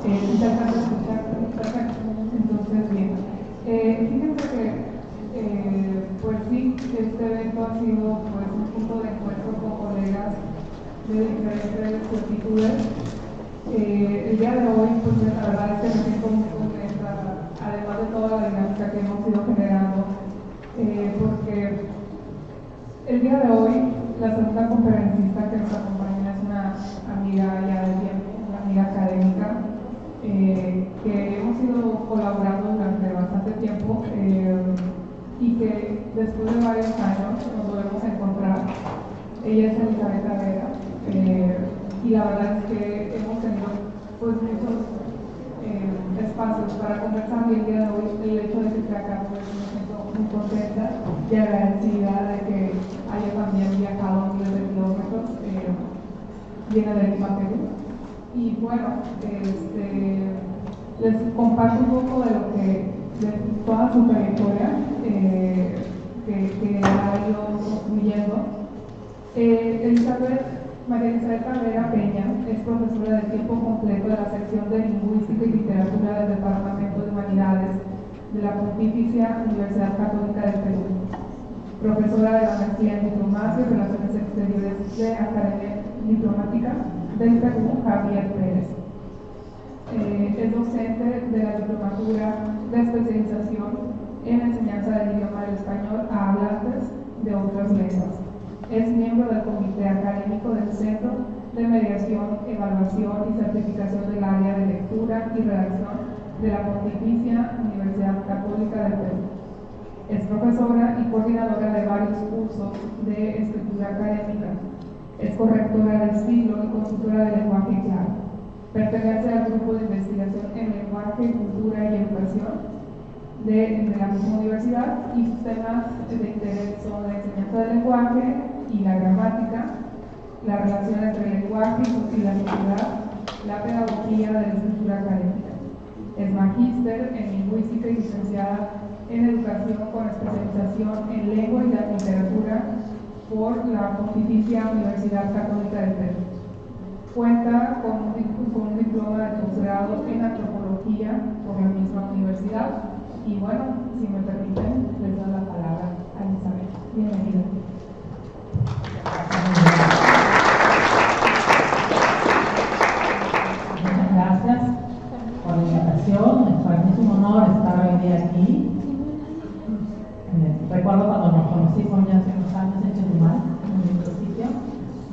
Si se alcanza a escuchar, perfecto. Entonces, bien. Fíjense que, pues sí, este evento ha sido pues, un punto de encuentro con colegas de diferentes latitudes. El día de hoy, pues la verdad es que me siento muy contenta, además de toda la dinámica que hemos ido generando, porque el día de hoy la segunda conferencista que nos acompaña es una amiga ya de tiempo, una amiga académica, que hemos ido colaborando durante bastante tiempo y que después de varios años nos volvemos a encontrar. Ella es Elizabeth Vera, y la verdad es que hemos tenido pues muchos espacios para conversar, y el día de hoy el hecho de que esté acá pues me siento muy contenta y agradecida de que haya también viajado miles de kilómetros, viene de Lima, Perú. Y bueno, les comparto un poco de toda su trayectoria que ha ido construyendo. María Elizabeth Vera Peña es profesora de tiempo completo de la sección de Lingüística y Literatura del Departamento de Humanidades de la Pontificia Universidad Católica del Perú, profesora de la maestría en Diplomacia y Relaciones Exteriores de Academia Diplomática del Perú, Javier Pérez. Es docente de la diplomatura de especialización en enseñanza del idioma del español a hablantes de otras lenguas. Es miembro del Comité Académico del Centro de Mediación, Evaluación y Certificación del Área de Lectura y Redacción de la Pontificia Universidad Católica del Perú. Es profesora y coordinadora de varios cursos de escritura académica. Es correctora de estilo y consultora de lenguaje claro. Pertenece al grupo de investigación en lenguaje, cultura y educación de la misma universidad, y sus temas de interés son la enseñanza del lenguaje y la gramática, la relación entre el lenguaje y la sociedad, la pedagogía de la escritura académica. Es magíster en lingüística y licenciada en educación con especialización en lengua y la literatura por la Pontificia Universidad Católica del Perú. Cuenta con un diploma de posgrado en antropología por la misma universidad. Y bueno, si me permiten, les doy la palabra a Elizabeth. Bienvenida. Muchas gracias por la invitación. Para mí es un honor estar hoy día aquí. Recuerdo cuando nos conocimos ya hace unos años en Chetumal, en un lindo sitio,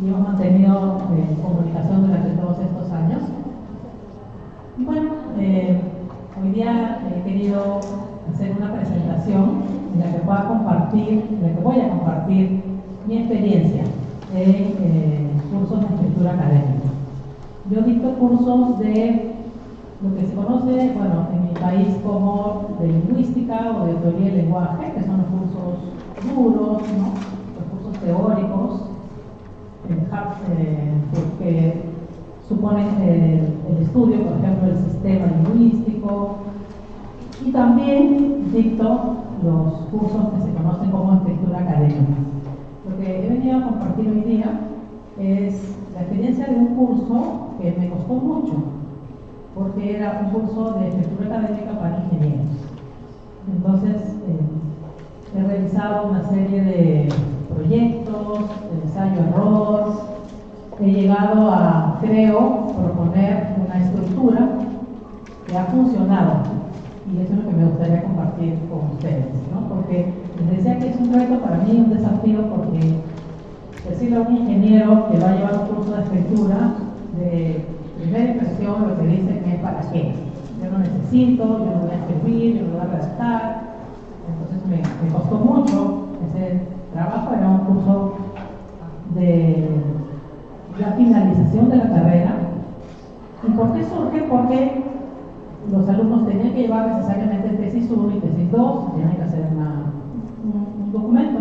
y hemos mantenido comunicación durante todos estos años. Y bueno, hoy día he querido hacer una presentación en la que voy a compartir mi experiencia de cursos de escritura académica. Yo dicto cursos de lo que se conoce, bueno, en mi país como de lingüística o de teoría del lenguaje, que son los cursos duros, ¿no? Los cursos teóricos, que suponen el estudio, por ejemplo, del sistema lingüístico. Y también dicto los cursos que se conocen como escritura académica. Lo que he venido a compartir hoy día es la experiencia de un curso que me costó mucho, porque era un curso de escritura académica para ingenieros. Entonces, he realizado una serie de proyectos, de ensayo-error. He llegado a, creo, proponer una estructura que ha funcionado. Y eso es lo que me gustaría compartir con ustedes, ¿no? Porque les decía que es un reto para mí, un desafío, porque decirle a un ingeniero que va a llevar un curso de escritura, de primera impresión lo que dicen es ¿para qué? Yo no necesito, yo no voy a escribir, yo no voy a redactar. Entonces me costó mucho ese trabajo. Era un curso de la finalización de la carrera. ¿Y por qué surge? Porque los alumnos tenían que llevar necesariamente tesis 1 y tesis 2, tenían que hacer un documento.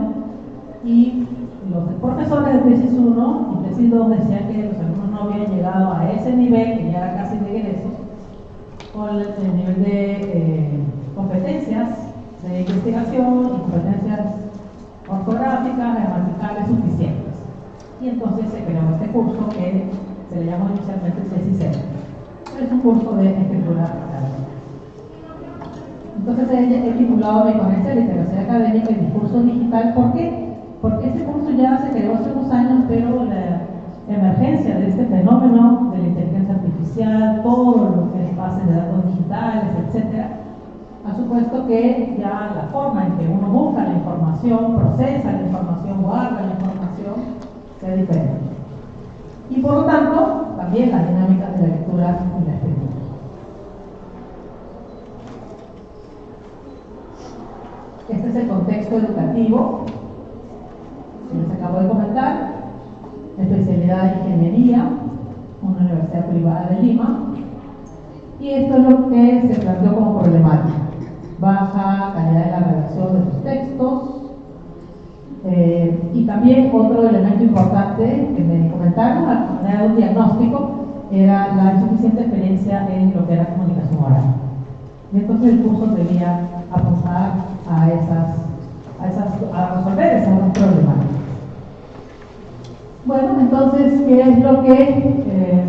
Y los profesores de tesis 1 y tesis 2 decían que los alumnos no habían llegado a ese nivel, que ya era casi de egreso, con el nivel de competencias de investigación y competencias ortográficas, gramaticales suficientes. Y entonces se creó este curso que se le llamó inicialmente tesis 0. Pero un curso de escritura académica. Entonces he titulado mi conferencia de literacia académica y discurso digital. ¿Por qué? Porque este curso ya se creó hace unos años, pero la emergencia de este fenómeno de la inteligencia artificial, todo lo que es base de datos digitales, etcétera, ha supuesto que ya la forma en que uno busca la información, procesa la información, guarda la información, sea diferente. Y por lo tanto, también las dinámicas de la lectura y la escritura. Este es el contexto educativo que les acabo de comentar. Especialidad de Ingeniería, una universidad privada de Lima. Y esto es lo que se planteó como problemática: baja calidad de la redacción de los textos. Y también otro elemento importante que me comentaron a manera de un diagnóstico era la insuficiente experiencia en lo que era comunicación oral. Y entonces el curso debía apuntar a resolver esas dos problemáticas. Bueno, entonces, ¿qué es lo que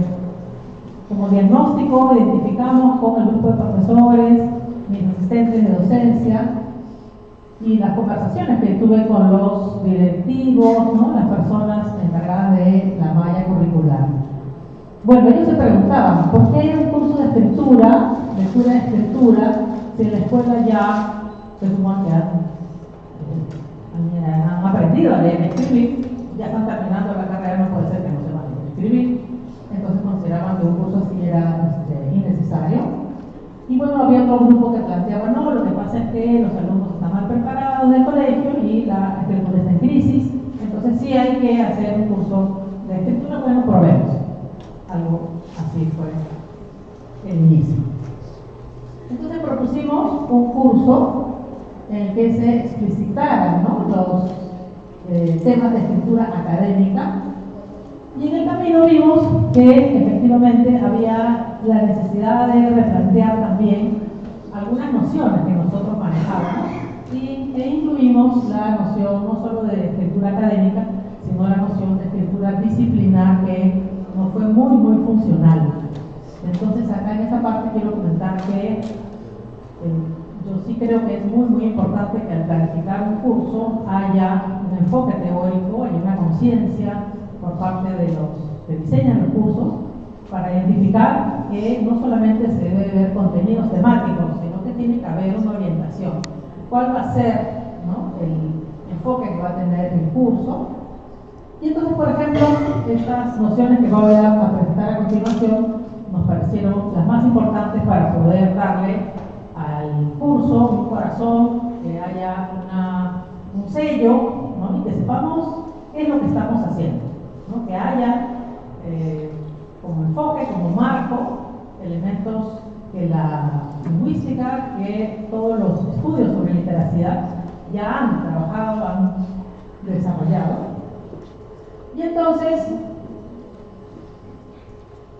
como diagnóstico identificamos con el grupo de profesores, mis asistentes de docencia y las conversaciones que tuve con los directivos, ¿no?, las personas encargadas de la malla curricular? Bueno, ellos se preguntaban, ¿por qué un curso de escritura, lectura de escritura, si en la escuela ya se supone que han aprendido a leer y escribir, ya están terminando la carrera, no puede ser que no sepan leer y escribir? Entonces consideraban que un curso así era innecesario. Y bueno, había otro grupo que planteaba, no, lo que pasa es que los alumnos están mal preparados del colegio y la escritura está en crisis, entonces sí hay que hacer un curso de escritura. Bueno, probemos. Algo así fue el inicio. Entonces propusimos un curso en el que se explicitaran, ¿no?, los temas de escritura académica, y en el camino vimos que efectivamente había la necesidad de replantear también algunas nociones que nosotros manejábamos e incluimos la noción no solo de escritura académica, sino la noción de escritura disciplinar, que nos fue muy funcional. Entonces acá en esta parte quiero comentar que yo sí creo que es muy importante que al planificar un curso haya un enfoque teórico, haya una conciencia por parte de los que diseñan los cursos, para identificar que no solamente se debe ver contenidos temáticos, sino que tiene que haber una orientación. ¿Cuál va a ser, ¿no?, el enfoque que va a tener el curso? Y entonces, por ejemplo, estas nociones que voy a presentar a continuación nos parecieron las más importantes para poder darle al curso un corazón, que haya un sello, ¿no?, y que sepamos qué es lo que estamos haciendo, ¿no?, que haya como enfoque, como marco, elementos que la lingüística, que todos los estudios sobre literacidad ya han trabajado, han desarrollado. Y entonces,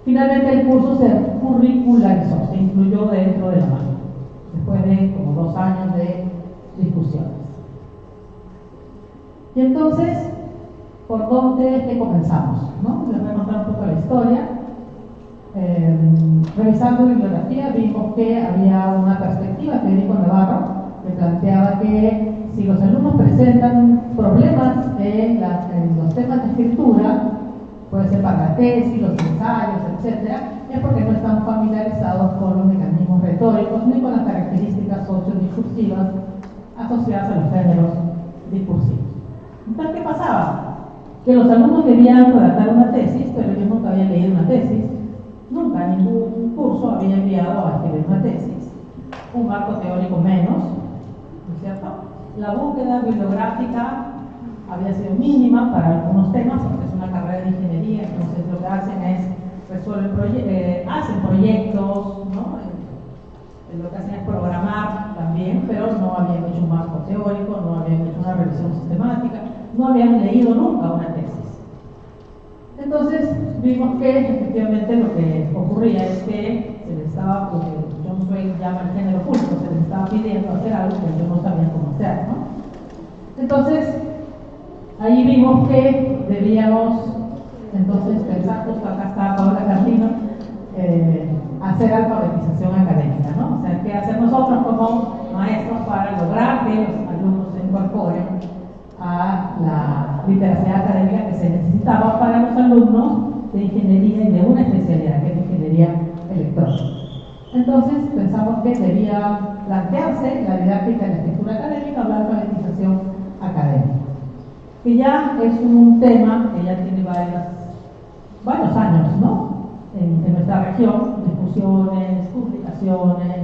finalmente el curso se curricularizó, se incluyó dentro de la malla, después de como 2 años de discusiones. Y entonces, ¿por dónde es que comenzamos?, ¿no? Les voy a contar un poco la historia. Revisando bibliografía vimos que había una perspectiva, Federico Navarro, que planteaba que si los alumnos presentan problemas en los temas de escritura, puede ser para la tesis, los ensayos, etc., es porque no están familiarizados con los mecanismos retóricos ni con las características sociodiscursivas asociadas a los géneros discursivos. Entonces, ¿qué pasaba? Que los alumnos debían redactar una tesis, pero ellos nunca habían leído una tesis, nunca ningún curso había enviado a escribir una tesis, un marco teórico menos, ¿no es cierto? La búsqueda bibliográfica había sido mínima para algunos temas, porque es una carrera de ingeniería, entonces lo que hacen es hacen proyectos, ¿no? Lo que hacen es programar también, pero no habían hecho un marco teórico, no habían hecho una revisión sistemática, no habían leído nunca una tesis. Entonces vimos que efectivamente lo que ocurría es que se les estaba, lo que John Swain llama el género público, se les estaba pidiendo hacer algo que ellos no sabían cómo hacer, ¿no? Entonces, ahí vimos que debíamos entonces pensar, justo acá está Paola Carlino, hacer alfabetización académica, ¿no? O sea, ¿qué hacer nosotros como maestros para lograr que los alumnos se incorporen a la literacia académica que se necesitaba para los alumnos de ingeniería y de una especialidad, que es ingeniería electrónica? Entonces pensamos que debía plantearse la didáctica de la escritura académica o la alfabetización académica, que ya es un tema que ya tiene varios años, ¿no? En nuestra región, discusiones, publicaciones,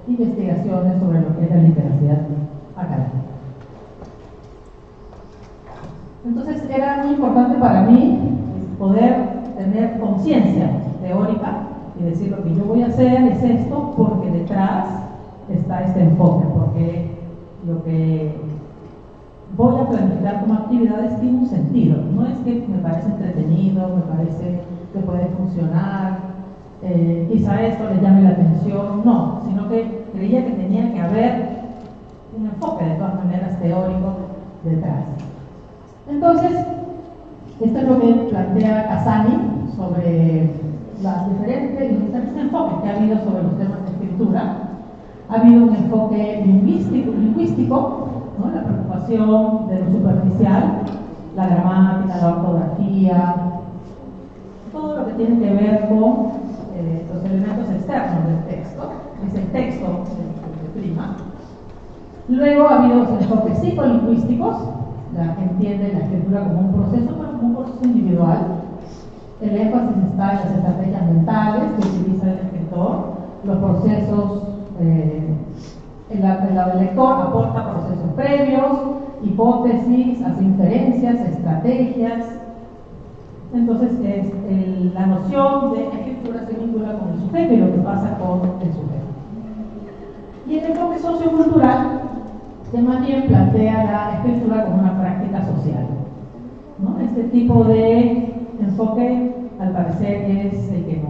investigaciones sobre lo que es la literacia académica. Entonces era muy importante para mí poder tener conciencia teórica y decir: lo que yo voy a hacer es esto porque detrás está este enfoque, porque lo que voy a planificar como actividades tiene un sentido. No es que me parece entretenido, me parece que puede funcionar, quizá esto les llame la atención, no, sino que creía que tenía que haber un enfoque de todas maneras teórico detrás. Entonces, esto es lo que plantea Casani sobre los diferentes enfoques que ha habido sobre los temas de escritura. Ha habido un enfoque lingüístico, ¿no? La preocupación de lo superficial, la gramática, la ortografía, todo lo que tiene que ver con los elementos externos del texto, es el texto que prima. Luego ha habido los enfoques psicolingüísticos, la que entiende la escritura como un proceso, pero como un proceso individual. El énfasis está en las estrategias mentales que utiliza el escritor, los procesos, el lector aporta procesos previos, hipótesis, hace inferencias, estrategias. Entonces la noción de escritura se vincula con el sujeto y lo que pasa con el sujeto. Y el enfoque sociocultural, que más bien plantea la escritura como una práctica social, ¿no? Este tipo de enfoque, al parecer, es el que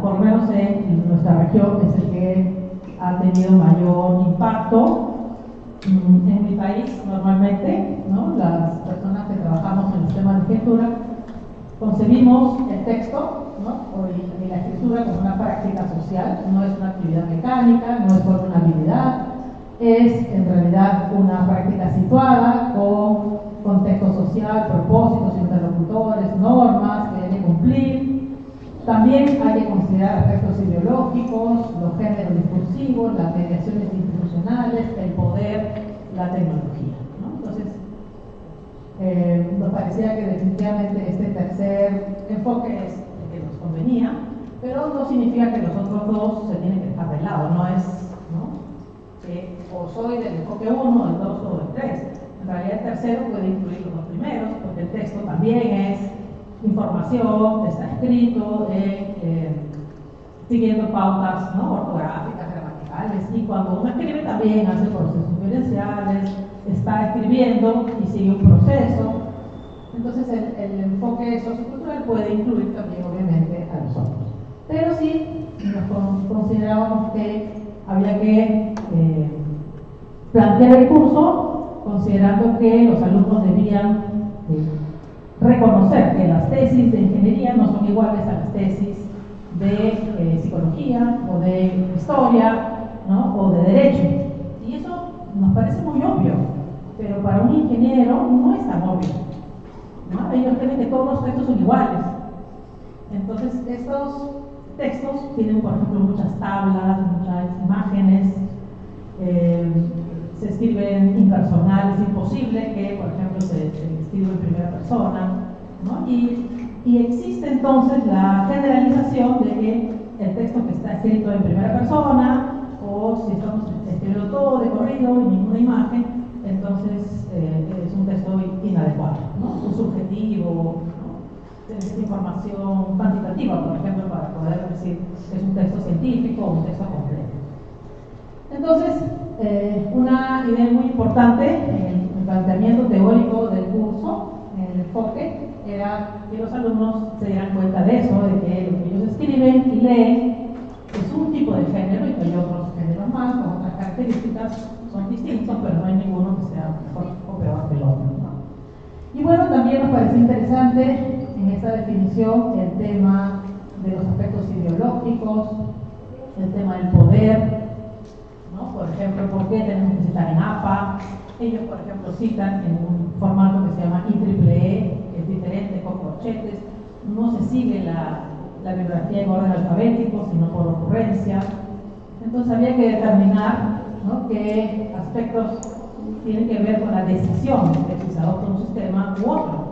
por lo menos en nuestra región, es el que ha tenido mayor impacto. En mi país, normalmente, ¿no? Las personas que trabajamos en el sistema de escritura concebimos el texto, ¿no? y la escritura como una práctica social, no es una actividad mecánica, no es solo una habilidad, es en realidad una práctica situada con contexto social, propósitos, interlocutores, normas que hay que cumplir. También hay que considerar aspectos ideológicos, los géneros discursivos, las mediaciones institucionales, el poder, la tecnología, ¿no? Entonces, nos parecía que definitivamente este tercer enfoque es el que nos convenía, pero no significa que los otros dos se tienen que dejar de lado, no es, ¿no? Que o soy del enfoque 1, del 2 o del 3. En realidad el tercero puede incluir los dos primeros, porque el texto también es información, está escrito siguiendo pautas, ¿no? Ortográficas, gramaticales, y cuando uno escribe también hace procesos vivenciales, está escribiendo y sigue un proceso. Entonces el enfoque sociocultural puede incluir también obviamente a los otros, pero sí nos considerábamos que había que plantear el curso considerando que los alumnos debían reconocer que las tesis de ingeniería no son iguales a las tesis de psicología o de historia, ¿no? O de derecho. Y eso nos parece muy obvio, pero para un ingeniero no es tan obvio, ¿no? Ellos creen que todos los textos son iguales. Entonces estos textos tienen, por ejemplo, muchas tablas, muchas imágenes, se escriben impersonal, es imposible que, por ejemplo, se escriba en primera persona, ¿no? Y existe entonces la generalización de que el texto que está escrito en primera persona, o si estamos escribiendo todo de corrido y ninguna imagen, entonces es un texto inadecuado, ¿no? O subjetivo, ¿no? Es información cuantitativa, por ejemplo, para poder decir que es un texto científico o un texto completo. Entonces, una idea muy importante en el planteamiento teórico del curso, en el enfoque, era que los alumnos se dieran cuenta de eso, de que lo que ellos escriben y leen es un tipo de género y que hay otros géneros más, con otras características, son distintos, pero no hay ninguno que sea mejor o peor que el otro, ¿no? Y bueno, también nos parece interesante en esta definición el tema de los aspectos ideológicos, el tema del poder, ¿no? Por ejemplo, ¿por qué tenemos que citar en APA? Ellos, por ejemplo, citan en un formato que se llama IEEE, que es diferente, con corchetes. No se sigue la bibliografía en orden alfabético, sino por ocurrencia. Entonces había que determinar, ¿no?, qué aspectos tienen que ver con la decisión de si se adopta un sistema u otro.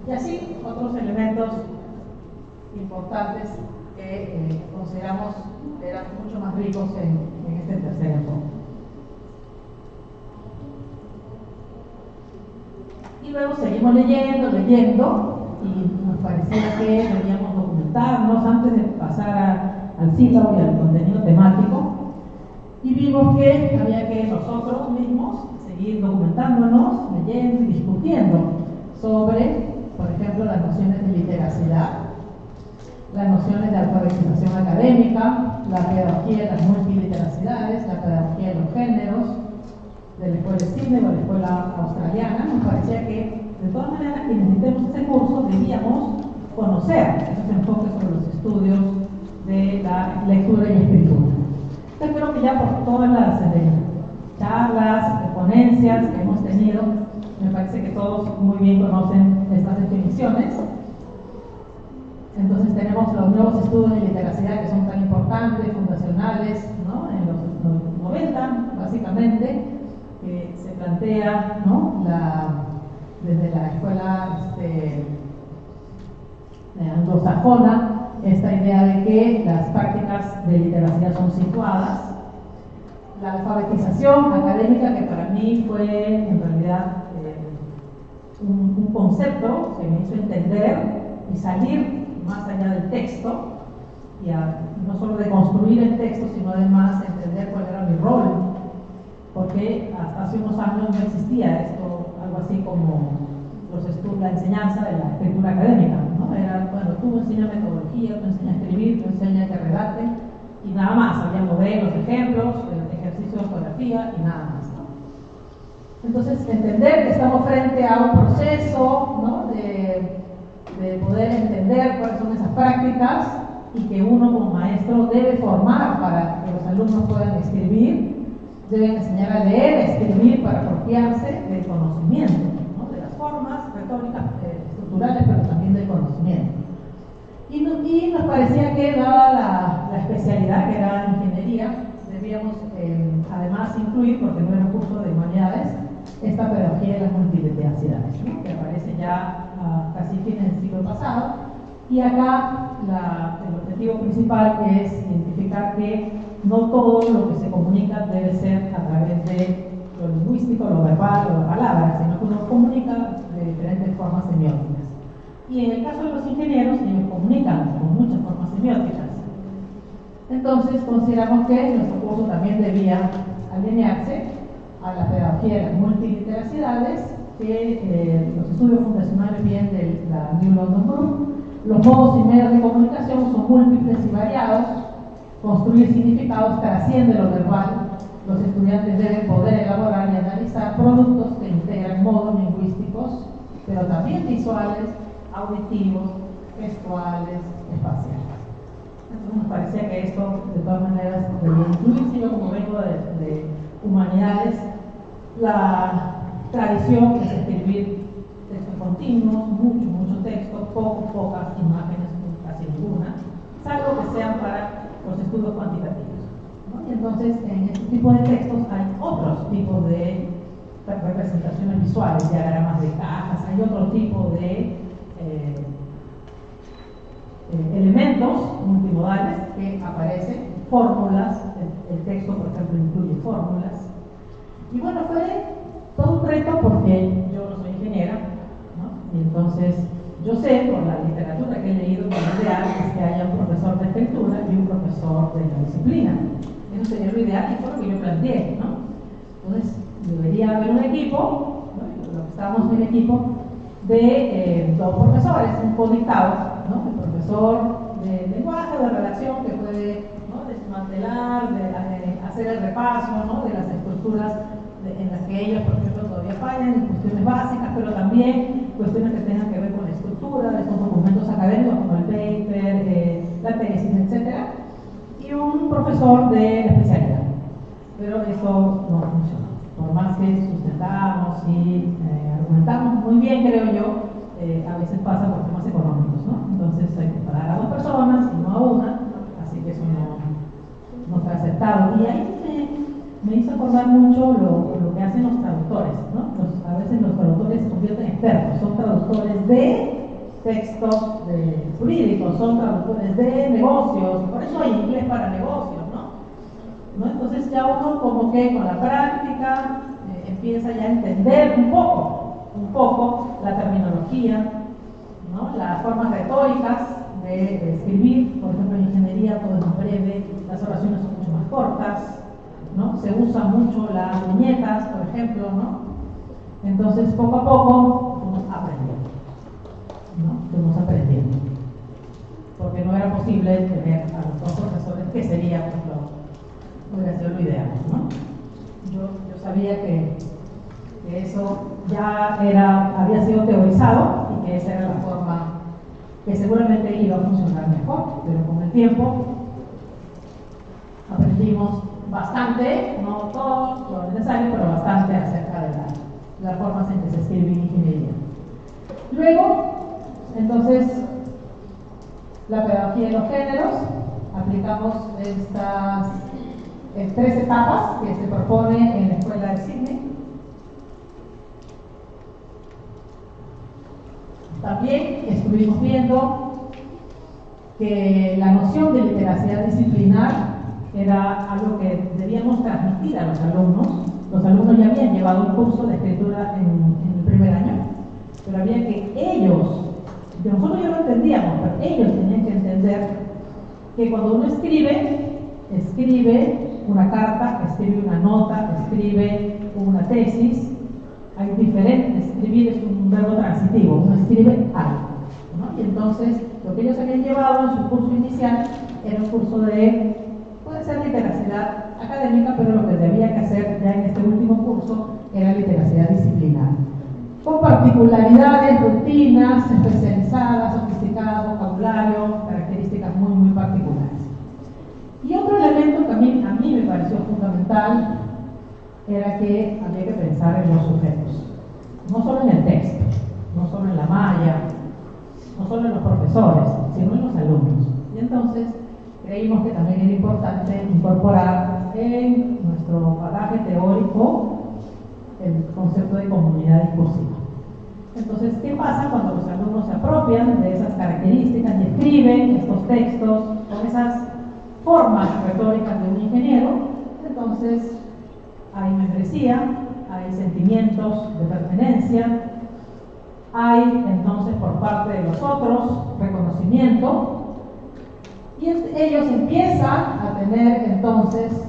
Y así otros elementos importantes que consideramos eran mucho más ricos en este tercer enfoque. Y luego seguimos leyendo, y nos parecía que debíamos documentarnos antes de pasar al sílabo y al contenido temático. Y vimos que había que nosotros mismos seguir documentándonos, leyendo y discutiendo sobre, por ejemplo, las nociones de literacidad, las nociones de alfabetización académica, la pedagogía de las multiliteracidades, la pedagogía de los géneros, de la escuela Sydney o de la escuela australiana. Nos parecía que, de todas maneras, que necesitemos ese curso, debíamos conocer esos enfoques sobre los estudios de la lectura y escritura. Yo creo que ya por todas las charlas, ponencias que hemos tenido, me parece que todos muy bien conocen estas definiciones. Entonces tenemos los nuevos estudios de literacidad que son tan importantes, fundacionales, ¿no?, en los 90, básicamente, que se plantea, ¿no?, desde la escuela anglosajona, esta idea de que las prácticas de literacidad son situadas. La alfabetización académica, que para mí fue en realidad un concepto que me hizo entender y salir más allá del texto, y no solo de construir el texto, sino además entender cuál era mi rol, porque hasta hace unos años no existía esto, algo así como la enseñanza de la escritura académica, ¿no? Era, bueno, tú enseñas metodología, tú enseñas a escribir, tú enseñas que redacte, y nada más. Había modelos, ejemplos, ejercicio de ortografía y nada más, ¿no? Entonces, entender que estamos frente a un proceso, ¿no?, de poder entender cuáles son esas prácticas, y que uno como maestro debe formar para que los alumnos puedan escribir, deben enseñar a leer, a escribir para apropiarse del conocimiento, ¿no?, de las formas retóricas estructurales, pero también del conocimiento. Y nos parecía que, dada la especialidad que era ingeniería, debíamos además incluir, porque no era un curso de humanidades, esta pedagogía de las multiliteracidades, ¿no?, que aparece ya casi fines del siglo pasado. Y acá el objetivo principal es identificar que no todo lo que se comunica debe ser a través de lo lingüístico, lo verbal o la palabra, sino que uno comunica de diferentes formas semióticas. Y en el caso de los ingenieros, ellos comunican con muchas formas semióticas. Entonces, consideramos que nuestro curso también debía alinearse a la pedagogía de las multiliteracidades, que los estudios fundacionales vienen de la New London Group. Los modos y medios de comunicación son múltiples y variados. Construir significados trasciende lo verbal. Los estudiantes deben poder elaborar y analizar productos que integran modos lingüísticos, pero también visuales, auditivos, gestuales, espaciales. Entonces nos parecía que esto, de todas maneras, debía incluirse. Yo, como vengo de humanidades, la tradición es escribir textos continuos, mucho texto, pocas imágenes, casi ninguna, salvo que sean para los estudios cuantitativos, ¿no? Y entonces, en este tipo de textos hay otros tipos de representaciones visuales, diagramas de cajas, hay otro tipo de elementos multimodales que aparecen, fórmulas, el texto, por ejemplo, incluye fórmulas. Y bueno, fue todo un reto porque yo no soy ingeniera, ¿no? Y entonces yo sé por la literatura que he leído que lo ideal es que haya un profesor de escritura y un profesor de la disciplina. Eso sería lo ideal y fue lo que yo planteé, ¿no? Entonces debería haber un equipo, ¿no?, lo que estábamos en el equipo de dos profesores, un codictado, ¿no?, el profesor de lenguaje, de redacción, que puede, ¿no?, desmantelar, hacer el repaso, ¿no?, de las estructuras en las que ellos, por ejemplo, todavía fallan, en cuestiones básicas, pero también cuestiones que tengan que ver con la estructura estructura de estos documentos académicos como el paper, la tesis, etc. Y un profesor de la especialidad. Pero eso no funciona. Por más que sustentamos y argumentamos muy bien, creo yo, a veces pasa por temas económicos, ¿no? Entonces hay que pagar a 2 personas y no a una, así que eso no está aceptado. Y ahí me hizo acordar mucho lo que hacen los traductores, ¿no? A veces los traductores se convierten en expertos, son traductores de textos jurídicos, son traductores de negocios, por eso hay inglés para negocios, ¿no? Entonces ya uno como que con la práctica empieza ya a entender un poco la terminología, ¿no? Las formas retóricas de escribir. Por ejemplo, en ingeniería todo es más breve, las oraciones son mucho más cortas, ¿no? Se usan mucho las viñetas, por ejemplo, ¿no? Entonces poco a poco fuimos aprendiendo, ¿no? Fuimos aprendiendo, porque no era posible tener a los 2 profesores, que sería, pues, hubiera sido lo ideal, ¿no? Yo sabía que eso ya había sido teorizado y que esa era la forma que seguramente iba a funcionar mejor, pero con el tiempo aprendimos bastante, no todo lo necesario, pero bastante acerca de las formas en que se escribe en ingeniería. Luego, entonces, la pedagogía de los géneros, aplicamos estas 3 etapas que se propone en la Escuela de Sydney. También estuvimos viendo que la noción de literacidad disciplinar era algo que debíamos transmitir a los alumnos. Los alumnos ya habían llevado un curso de escritura en el primer año, pero había que ellos, nosotros ya lo entendíamos, pero ellos tenían que entender que cuando uno escribe una carta, escribe una nota, escribe una tesis. Hay diferentes, escribir es un verbo transitivo, uno escribe algo, ¿no? Y entonces lo que ellos habían llevado en su curso inicial era un curso puede ser literacidad académica, pero lo que debía que hacer ya en este último curso era literacidad disciplinar, con particularidades, rutinas especializadas, sofisticadas, vocabulario, características muy, muy particulares. Y otro elemento que a mí me pareció fundamental era que había que pensar en los sujetos, no solo en el texto, no solo en la malla, no solo en los profesores, sino en los alumnos. Y entonces creímos que también era importante incorporar en nuestro bagaje teórico el concepto de comunidad discursiva. Entonces, ¿qué pasa cuando los alumnos se apropian de esas características y escriben estos textos con esas formas retóricas de un ingeniero? Entonces hay membresía, hay sentimientos de pertenencia, hay entonces por parte de los otros reconocimiento, y ellos empiezan a tener entonces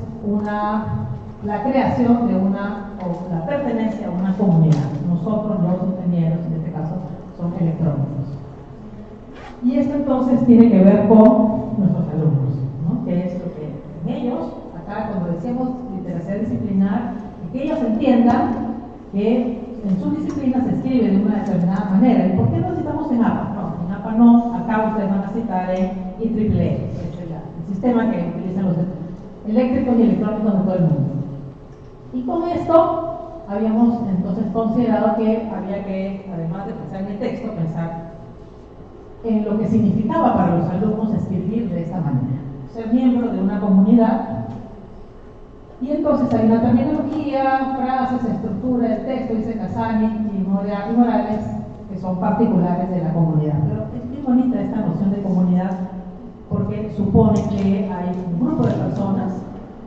la creación de o la pertenencia a una comunidad. Nosotros los ingenieros, en este caso, son electrónicos. Y esto entonces tiene que ver con nuestros alumnos, ¿no? Que es lo que en ellos, acá cuando decíamos literacidad disciplinar, que ellos entiendan que en su disciplina se escribe de una determinada manera. ¿Y por qué no citamos en APA? No, en APA no, acá ustedes van a citar en IEEE, que es el sistema que utilizan los eléctricos y electrónicos de todo el mundo. Y con esto habíamos entonces considerado que había que, además de pensar en el texto, pensar en lo que significaba para los alumnos escribir de esta manera, ser miembro de una comunidad. Y entonces hay una terminología, frases, estructura del texto, dice Casani y Morales, que son particulares de la comunidad. Pero es muy bonita esta noción de comunidad porque supone que hay un grupo de personas,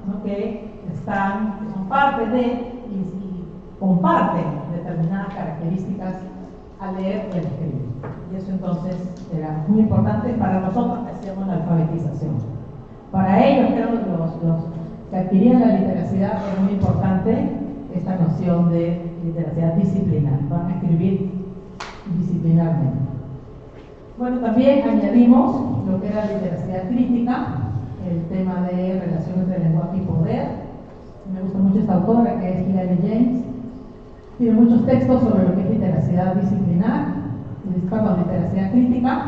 ¿no? que son parte de y comparten determinadas características al leer y al escribir. Y eso entonces era muy importante para nosotros que hacíamos la alfabetización. Para ellos, que eran los que adquirían la literacidad, era muy importante esta noción de literacidad disciplinar. Van a escribir disciplinarmente. Bueno, también añadimos lo que era literacidad crítica, el tema de relación entre lenguaje y poder. Me gusta mucho esta autora, que es Hilary James. Tiene muchos textos sobre lo que es literacidad disciplinar. literacia crítica.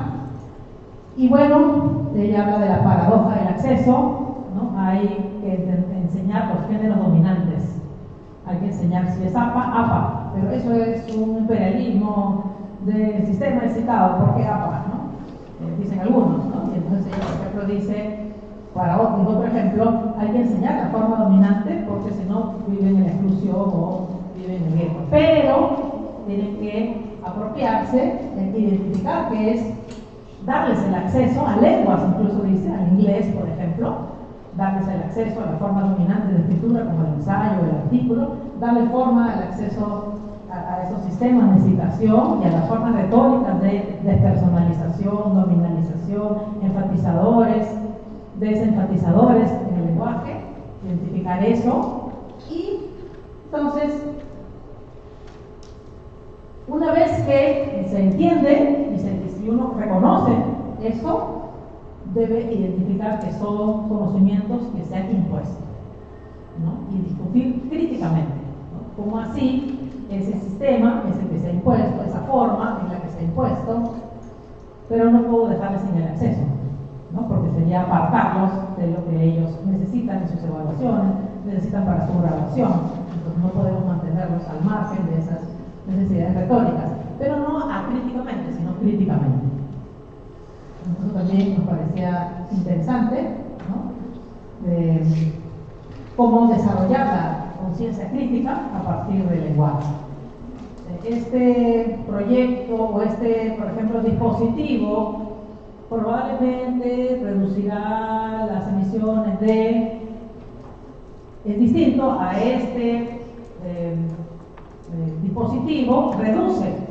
Y bueno, ella habla de la paradoja del acceso, ¿no? Hay que enseñar los géneros dominantes. Hay que enseñar si es APA, pero eso es un imperialismo del sistema excitado, ¿por qué APA? ¿No? Dicen algunos, ¿no? Y entonces ella, por ejemplo, dice, para otro ejemplo, hay que enseñar la forma dominante porque si no viven en la exclusión o viven en el gueto. Pero tienen que apropiarse, identificar que es darles el acceso a lenguas, incluso dice, al inglés, por ejemplo, darles el acceso a la forma dominante de escritura, como el ensayo, el artículo, darle forma al acceso a esos sistemas de citación y a las formas retóricas de despersonalización, dominalización, enfatizadores, desenfatizadores en el lenguaje, identificar eso. Y entonces, una vez que se entiende y si uno reconoce eso, debe identificar que son conocimientos que se han impuesto, ¿no? Y discutir críticamente, ¿no? Cómo así ese sistema es el que se ha impuesto, esa forma en la que se ha impuesto, pero no puedo dejarles sin el acceso, ¿no? Porque sería apartarlos de lo que ellos necesitan en sus evaluaciones, necesitan para su graduación. Entonces no podemos mantenerlos al margen de esas necesidades retóricas, pero no acríticamente, sino críticamente. Eso también nos parecía interesante, ¿no? Cómo desarrollar la conciencia crítica a partir del lenguaje. Este proyecto o por ejemplo, dispositivo probablemente reducirá las emisiones es distinto a este dispositivo, reduce.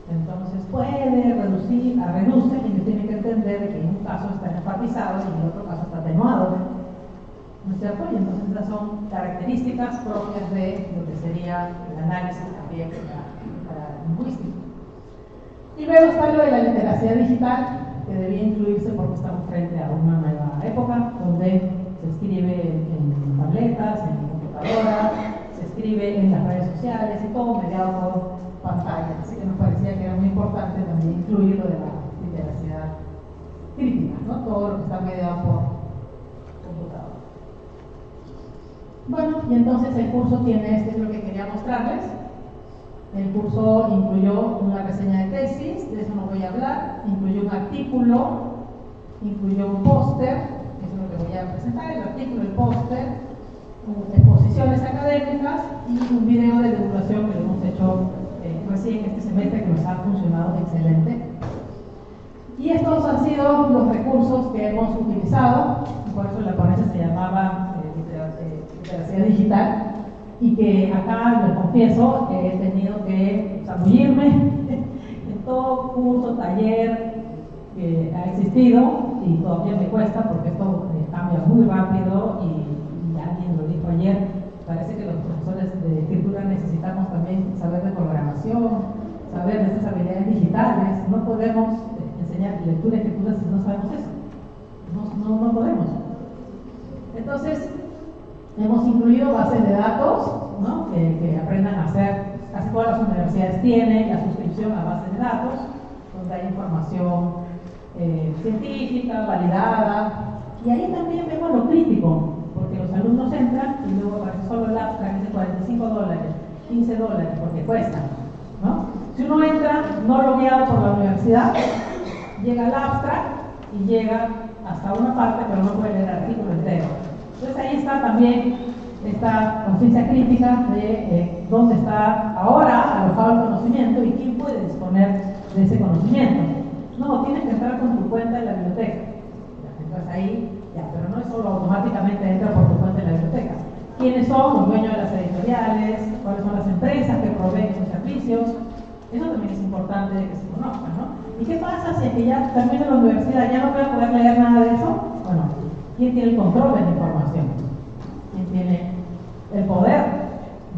Entonces puede reducir, reduce, y tiene que entender que en un caso está enfatizado y en el otro caso está atenuado, ¿no es cierto? Y entonces esas son características propias de lo que sería el análisis también para lingüístico. Y luego está lo de la literacia digital, que debía incluirse porque estamos frente a una nueva época donde se escribe en tabletas, en computadoras, se escribe en las redes sociales y todo mediado por pantalla. Así que nos parecía que era muy importante también incluir lo de la literacia crítica, ¿no? Todo lo que está mediado por computadora. Bueno, y entonces el curso tiene, es lo que quería mostrarles. El curso incluyó una reseña de tesis, de eso no voy a hablar, incluyó un artículo, incluyó un póster, eso es lo que voy a presentar, el artículo, el póster, exposiciones académicas y un video de divulgación que lo hemos hecho recién este semestre, que nos ha funcionado excelente. Y estos han sido los recursos que hemos utilizado, por eso la ponencia se llamaba literacia digital, y que acá, les confieso, he tenido que zambullirme en todo curso, taller que ha existido, y todavía me cuesta porque esto cambia muy rápido y alguien lo dijo ayer, parece que los profesores de escritura necesitamos también saber de programación, saber de estas habilidades digitales. No podemos enseñar lectura y escritura si no sabemos eso. No podemos. Entonces, hemos incluido bases de datos, ¿no? que aprendan a hacer, casi todas las universidades tienen la suscripción a bases de datos, donde hay información científica, validada, y ahí también vemos lo crítico, porque los alumnos entran y luego aparece solo el abstract, dice $45, $15, porque cuesta, ¿no? Si uno entra no logueado por la universidad, llega al abstract y llega hasta una parte, pero no puede leer el artículo entero. Entonces ahí está también esta conciencia crítica de dónde está ahora alojado el conocimiento y quién puede disponer de ese conocimiento. No, tienes que entrar con tu cuenta en la biblioteca. Entonces ahí, ya, pero no es solo automáticamente entra por tu cuenta en la biblioteca. ¿Quiénes son los dueños de las editoriales? ¿Cuáles son las empresas que proveen esos servicios? Eso también es importante que se conozca, ¿no? ¿Y qué pasa si es que ya termino la universidad, ya no voy a poder leer nada de eso? Bueno, ¿quién tiene el control de la información? ¿Quién tiene el poder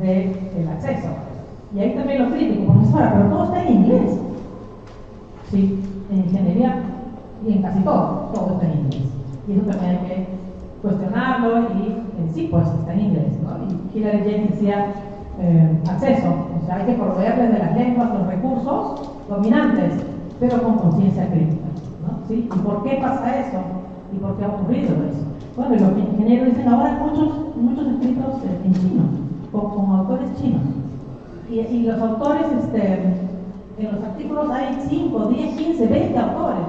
del acceso? Y ahí también lo crítico, profesora, pero todo está en inglés. Sí, en ingeniería y en casi todo está en inglés. Y eso también hay que cuestionarlo y en sí, pues está en inglés, ¿no? Y Hilary James decía acceso, o sea, hay que proveerles de las lenguas los recursos dominantes, pero con conciencia crítica, ¿no? ¿Sí? ¿Y por qué pasa eso? ¿Y por qué ha ocurrido eso? Bueno, y los ingenieros dicen ahora muchos escritos en chino, con autores chinos. Y los autores, en los artículos hay 5, 10, 15, 20 autores,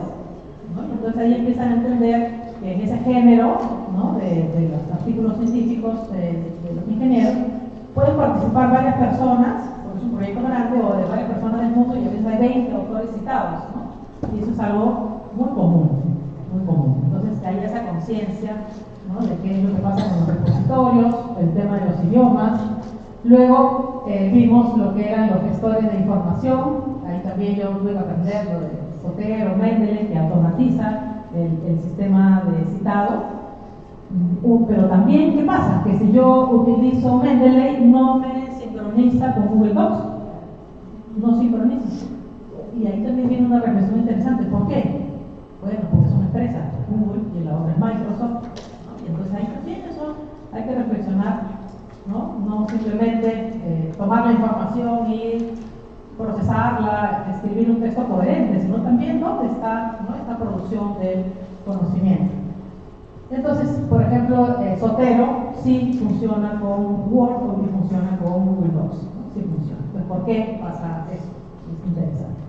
¿no? Entonces ahí empiezan a entender que en ese género, ¿no?, de los artículos científicos de los ingenieros pueden participar varias personas, porque es un proyecto grande, o de varias personas del mundo, y a veces hay 20 autores citados, ¿no? Y eso es algo muy común, muy común. Entonces hay esa conciencia, ¿no?, de qué es lo que pasa con los repositorios, el tema de los idiomas. Luego vimos lo que eran los gestores de información. Ahí también yo tuve que aprender lo de Sotero, Mendeley, que automatiza el sistema de citado. Pero también, ¿qué pasa? Que si yo utilizo Mendeley, no me sincroniza con Google Docs. No sincroniza. Y ahí también viene una reflexión interesante. ¿Por qué? Bueno, porque es una empresa, Google, y la otra es Microsoft, ¿no? Y entonces ahí también eso hay que reflexionar, ¿no? No simplemente tomar la información y procesarla, escribir un texto coherente, sino también dónde está, ¿no?, esta producción del conocimiento. Entonces, por ejemplo, Zotero sí funciona con Word o sí funciona con Google Docs, ¿no? Sí funciona. Entonces, ¿por qué pasa eso? Es interesante.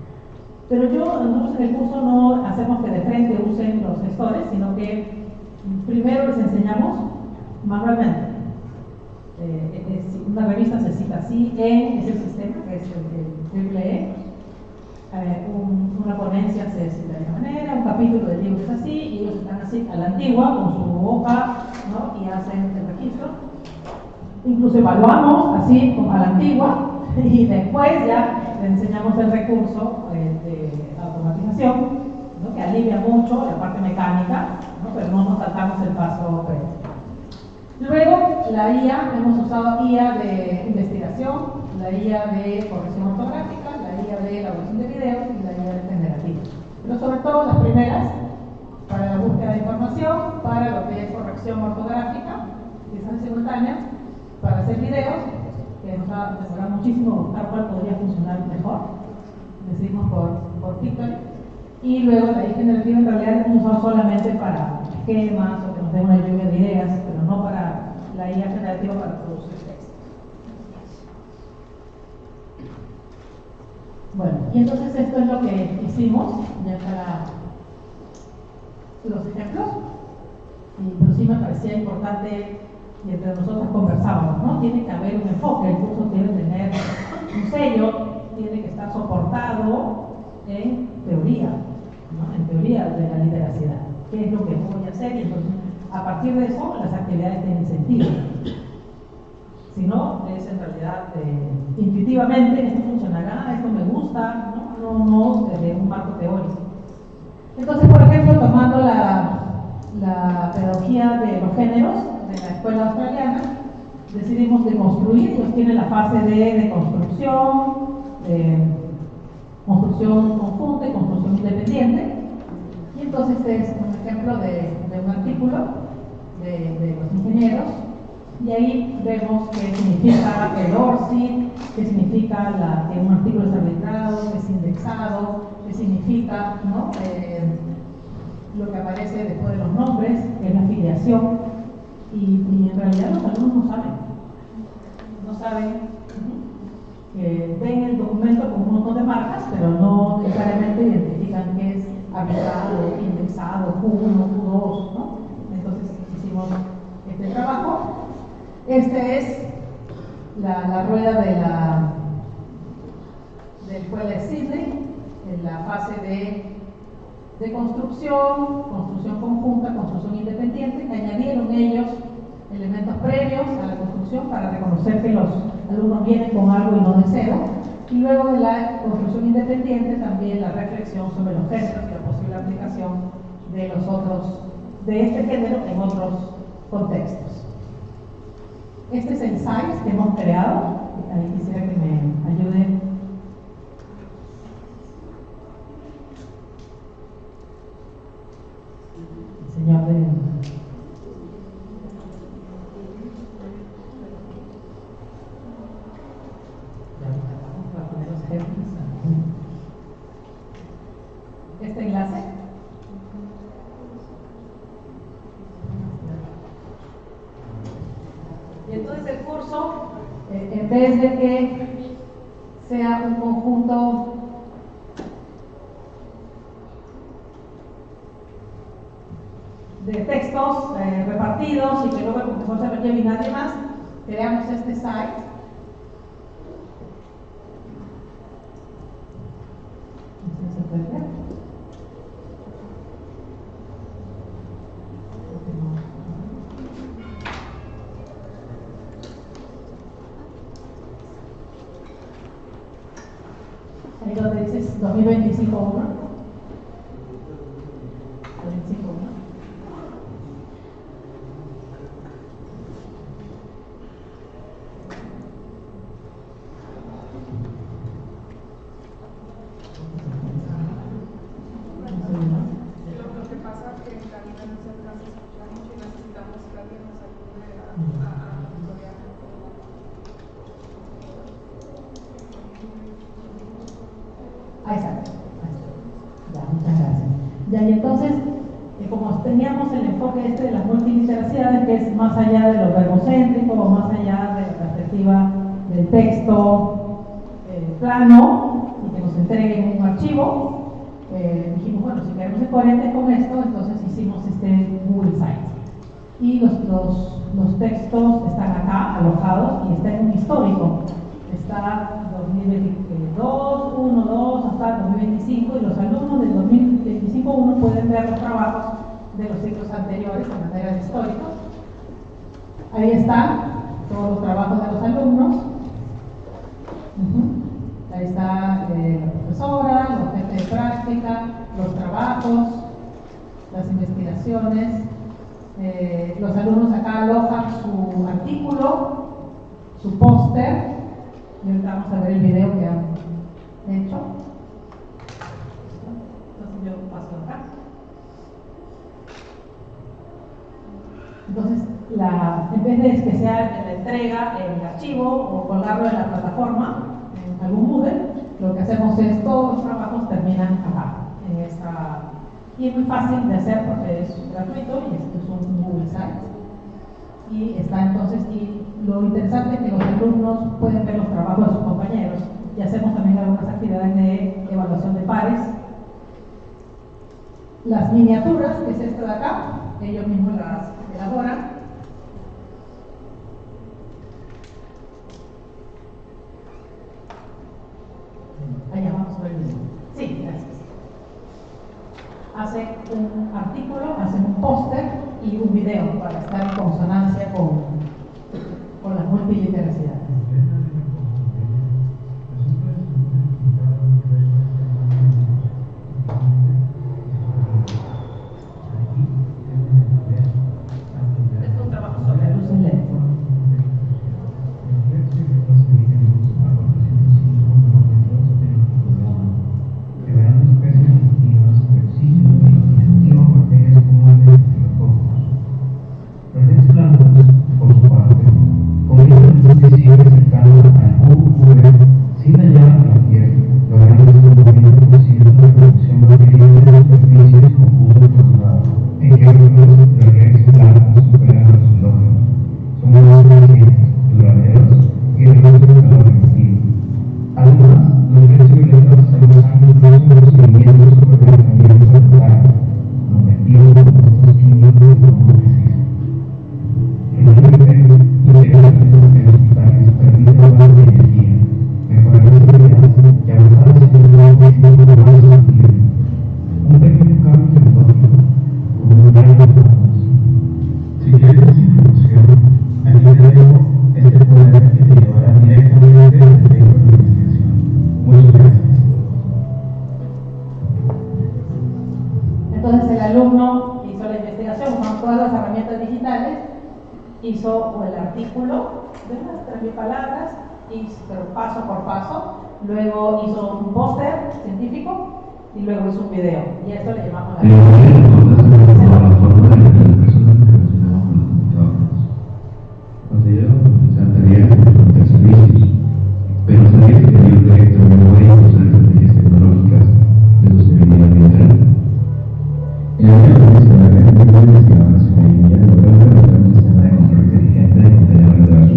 Pero nosotros en el curso no hacemos que de frente usen los gestores, sino que primero les enseñamos manualmente. Una revista se cita así en ese sistema, que es el EEE. Una ponencia se cita de esa manera, un capítulo del libro es así, y ellos están así a la antigua, con su hoja, ¿no?, y hacen el registro. Incluso evaluamos así, como a la antigua, y después ya le enseñamos el recurso de automatización, ¿no?, que alivia mucho la parte mecánica, ¿no?, pero no nos saltamos el paso previo. Luego, la IA, hemos usado IA de investigación, la IA de corrección ortográfica, la IA de elaboración de videos y la IA de generativa. Pero sobre todo las primeras, para la búsqueda de información, para lo que es corrección ortográfica, que es simultánea, para hacer videos, que nos va a demorar muchísimo buscar cuál podría funcionar mejor, decidimos por Pictory. Y luego la IA generativa en realidad hemos usado solamente para esquemas o que nos den una lluvia de ideas, pero no para la IA generativa para producir textos. Bueno, y entonces esto es lo que hicimos ya para los ejemplos, pero sí me parecía importante y entre nosotros conversábamos, ¿no? Tiene que haber un enfoque, el curso tiene que tener un sello, tiene que estar soportado en teoría, ¿no?, en teoría de la literacidad. ¿Qué es lo que voy a hacer? Y entonces, a partir de eso, las actividades tienen sentido. Si no, es en realidad intuitivamente, esto funcionará, esto me gusta, no desde un marco teórico. Entonces, por ejemplo, tomando la pedagogía de los géneros de la escuela australiana, decidimos deconstruir, pues tiene la fase de deconstrucción, construcción conjunta y construcción independiente. Y entonces es un ejemplo de un artículo de los ingenieros, y ahí vemos qué significa el ORCID, qué significa que un artículo es arbitrado, que es indexado, qué significa, ¿no?, lo que aparece después de los nombres, que es la filiación, y en realidad los alumnos no saben, ven el documento con un montón de marcas, pero no necesariamente identifican qué es arbitrado, indexado, Q1, Q2, ¿no? Entonces hicimos este trabajo. Este es la rueda de la escuela de Sydney, en la fase de construcción conjunta, construcción independiente, que añadieron ellos elementos previos a la construcción para reconocer que los alumnos vienen con algo y no de cero. Y luego de la construcción independiente también la reflexión sobre los géneros y la posible aplicación de este género en otros contextos. Este es el SAIS que hemos creado. Ahí quisiera que me ayude. El señor de... para poner los ejemplos. Y entonces el curso, en vez de que sea un conjunto de textos repartidos y que luego el profesor se lo lleve y nadie más, creamos este site. ¿Se puede ver? Ahí donde dices 2025 1. 2025 1. Lo que pasa es que en Karina no se alcanza a escuchar mucho y necesitamos que alguien nos ayude a monitorear. Ahí está. Ya, muchas gracias. Ya, y entonces, como teníamos el enfoque este de las multiliteracidades, que es más allá de lo verbocéntrico, o más allá de la perspectiva del texto plano, y que nos entreguen un archivo, dijimos, bueno, si queremos ser coherentes con esto, entonces hicimos este Google Sites. Y los textos están acá alojados y está en un histórico. Está 2022, 1, 2, hasta 2025, y los alumnos del 2025 1 pueden ver los trabajos de los ciclos anteriores en materia de históricos. Ahí están todos los trabajos de los alumnos. Ahí está la profesora, los jefes de práctica, los trabajos, las investigaciones. Los alumnos acá alojan su artículo, su póster, y ahorita vamos a ver el video que han hecho. Entonces yo paso acá. Entonces, en vez de que sea en la entrega, el archivo o colgarlo en la plataforma, en algún Moodle, lo que hacemos es todos los trabajos terminan acá, en esta. Y es muy fácil de hacer porque es gratuito y esto es un Google Sites. Y está entonces, y lo interesante es que los alumnos pueden ver los trabajos de sus compañeros. Y hacemos también algunas actividades de evaluación de pares. Las miniaturas, que es esto de acá, ellos mismos las elaboran. Allá vamos a ver el video. Sí, gracias. Hacen un artículo, hacen un póster y un video para estar en consonancia con las multiliteracidades. Es un trabajo sobre luces LED. Entonces el alumno hizo la investigación con todas las herramientas digitales, hizo el artículo de unas 3.000 palabras, pero paso por paso, luego hizo un póster científico y luego hizo un video. Y esto le llamamos la pero sabía que tenía un proyecto de memoria y usar estrategias tecnológicas de sostenibilidad ambiental. En el año 2019, un grupo de investigadores en la línea logró implementar un sistema de control inteligente de contenedores de basura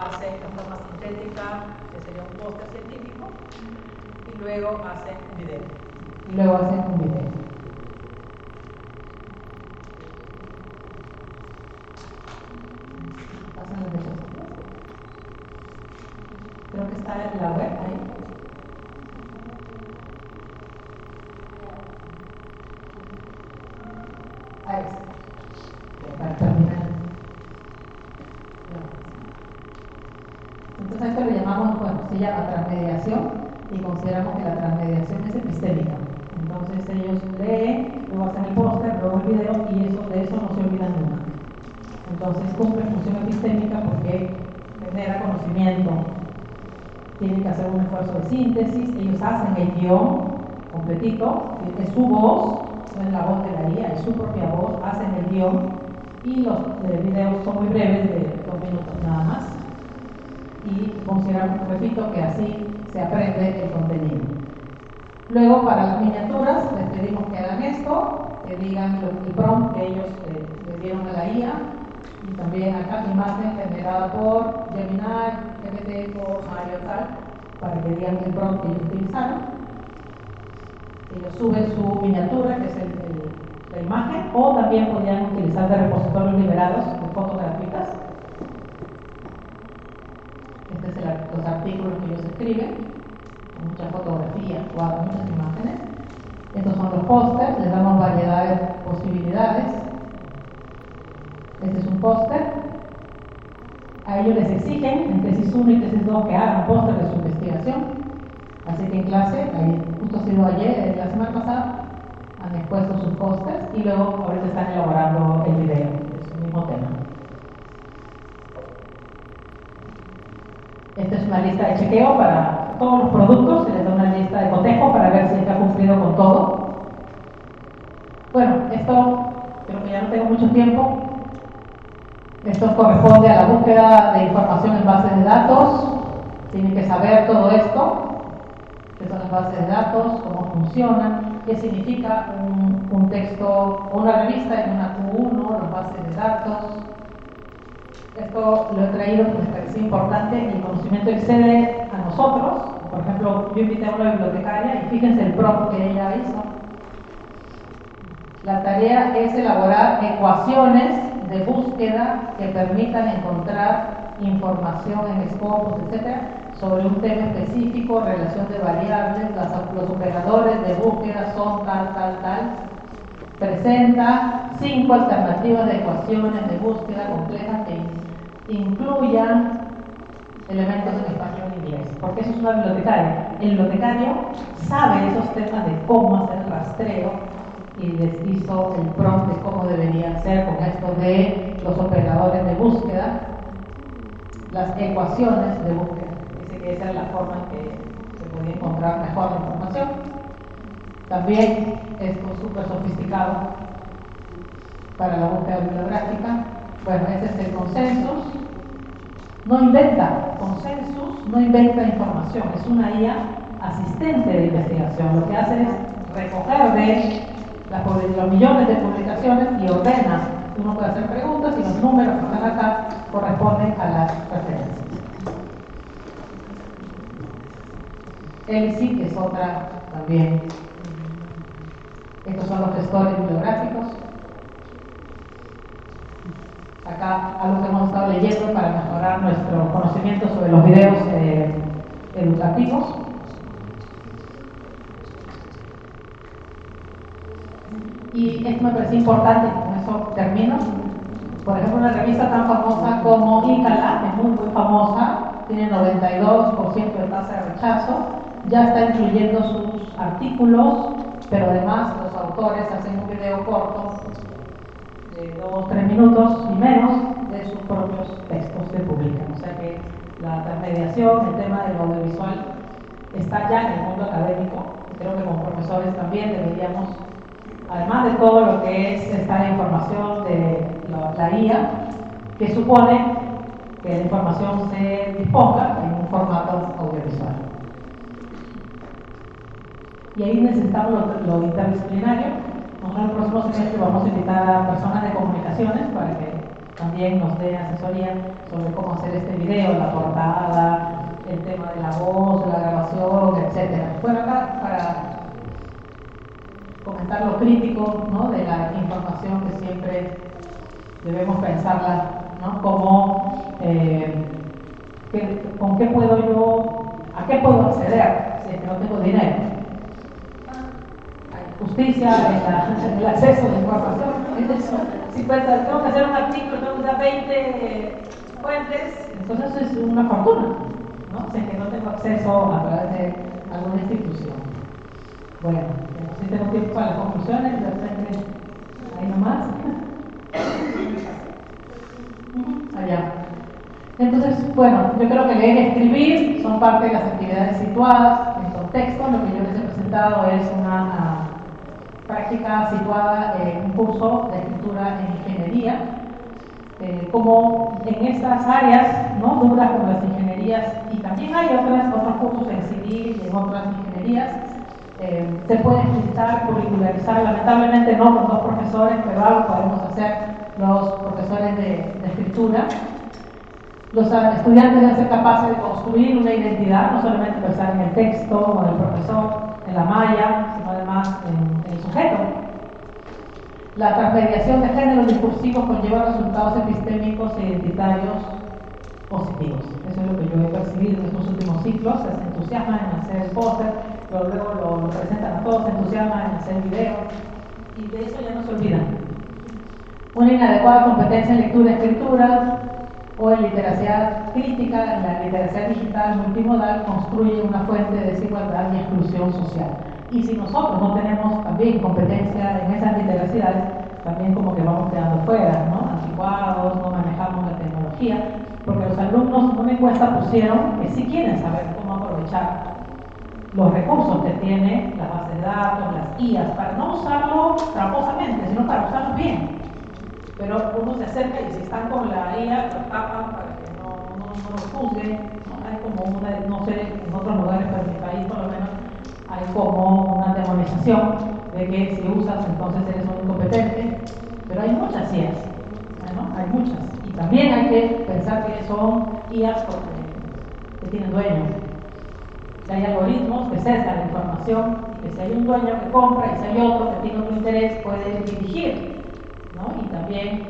hacen de forma sintética, que sería un póster científico, y luego hacen un video. Pasan los hechos. Creo que está en la web ahí. Ahí está. Para terminar. Entonces a esto le llamamos, bueno, se llama transmediación y consideramos que la transmediación es epistémica. Entonces ellos leen, luego hacen el póster, luego el video y de eso no se olvidan nunca. Entonces cumple función epistémica porque genera conocimiento. Tienen que hacer un esfuerzo de síntesis, ellos hacen el guión completito, es su voz, no es la voz de la guía, es su propia voz, hacen el guión y los videos son muy breves, de 2 minutos nada más. Y consideramos, repito, que así se aprende el contenido. Luego, para las miniaturas, les pedimos que hagan esto, que digan el prompt que ellos le dieron a la IA, y también acá imagen generada por Gemini, GPT, por Mario tal, para que digan el prompt que ellos utilizaron. Ellos suben su miniatura, que es la imagen, o también podrían utilizar de repositorios liberados de fotos gratuitas. Este es los artículos que ellos escriben, con muchas fotografías, cuadros, muchas imágenes. Estos son los pósters, les damos variedad de posibilidades. Este es un póster. A ellos les exigen en tesis 1 y tesis 2 que hagan póster de su investigación. Así que en clase, justo ha sido ayer, la semana pasada, han expuesto sus pósters y luego ahorita están elaborando el video, es el mismo tema. Esta es una lista de chequeo para todos los productos, se les da una lista de cotejo para ver si está cumplido con todo. Bueno, esto creo que ya no tengo mucho tiempo. Esto corresponde a la búsqueda de información en bases de datos. Tienen que saber todo esto, qué son las bases de datos, cómo funcionan, qué significa un texto o una revista en una Q1, las bases de datos. Esto lo he traído porque me parece importante. El conocimiento excede a nosotros. Por ejemplo, yo invité a una bibliotecaria y fíjense el prompt que ella hizo. La tarea es elaborar ecuaciones de búsqueda que permitan encontrar información en escopos, etc., sobre un tema específico, relación de variables, los operadores de búsqueda son tal. Presenta 5 alternativas de ecuaciones de búsqueda complejas que incluyan elementos en español e inglés, porque eso es una bibliotecaria. El bibliotecario sabe esos temas de cómo hacer el rastreo y les hizo el prompt de cómo deberían ser con esto de los operadores de búsqueda, las ecuaciones de búsqueda. Dice que esa es la forma en que se puede encontrar mejor la información. También esto es súper sofisticado para la búsqueda bibliográfica. Bueno, ese es el consensus. No inventa información, es una IA asistente de investigación. Lo que hace es recoger de los millones de publicaciones y ordena. Uno puede hacer preguntas y los números que están acá corresponden a las referencias. ELSI, que es otra también. Estos son los gestores bibliográficos. Acá algo que hemos estado leyendo para mejorar nuestro conocimiento sobre los videos educativos. Y esto me parece importante, con eso termino. Por ejemplo, una revista tan famosa como ICALA, es muy famosa, tiene 92% de tasa de rechazo, ya está incluyendo sus artículos, pero además los autores hacen un video corto de 2-3 minutos y menos de sus propios textos que publican. O sea que la transmediación, el tema del audiovisual, está ya en el mundo académico. Creo que como profesores también deberíamos, además de todo lo que es esta información de la IA, que supone que la información se disponga en un formato audiovisual. Y ahí necesitamos lo interdisciplinario. Nosotros el próximo semestre vamos a invitar a personas de comunicaciones para que también nos dé asesoría sobre cómo hacer este video, la portada, el tema de la voz, la grabación, etc. Bueno, acá para comentar lo crítico, ¿no?, de la información que siempre debemos pensarla, ¿no?, como con qué puedo yo, a qué puedo acceder si es que no tengo dinero. Hay justicia en el acceso a la información. Si tengo que hacer un artículo, tengo que usar 20 fuentes, entonces eso es una fortuna, ¿no?, si es que no tengo acceso a través de alguna institución. Bueno, si tengo tiempo para las conclusiones, de repente ahí nomás. Allá. Entonces, bueno, yo creo que leer y escribir son parte de las actividades situadas en contexto. Lo que yo les he presentado es una práctica situada en un curso de escritura en ingeniería. Como en estas áreas, ¿no?, duras como las ingenierías, y también hay otros cursos en civil y en otras ingenierías, se puede necesitar curricularizar, lamentablemente no con 2 profesores, pero algo podemos hacer los profesores de escritura. Los estudiantes deben ser capaces de construir una identidad, no solamente pensar en el texto o en el profesor, en la malla, sino además en el sujeto. La transmediación de géneros discursivos conlleva resultados epistémicos e identitarios positivos. Eso es lo que yo he percibido en estos últimos ciclos. Se entusiasman en hacer el póster, pero luego lo presentan a todos, se entusiasman en hacer video, y de eso ya no se olvidan. Una inadecuada competencia en lectura y escritura o en literacia crítica, la literacia digital multimodal construye una fuente de desigualdad y exclusión social. Y si nosotros no tenemos también competencia en esas literacidades, también como que vamos quedando fuera, ¿no?, anticuados, no manejamos la tecnología, porque los alumnos en una encuesta pusieron que sí quieren saber cómo aprovechar los recursos que tiene las bases de datos, las IAs, para no usarlo tramposamente, sino para usarlo bien. Pero uno se acerca y si están con la IA, lo tapan para que no lo juzguen, ¿no? Hay como una, no sé, en otros lugares, pero en mi país por lo menos, hay como una demonización de que si usas entonces eres un incompetente, pero hay muchas IAs, ¿no? Hay muchas, y también hay que pensar que son IAs que tienen dueño, que hay algoritmos que sesgan la información, y que si hay un dueño que compra y si hay otro que tiene otro interés puede dirigir, ¿no? Y también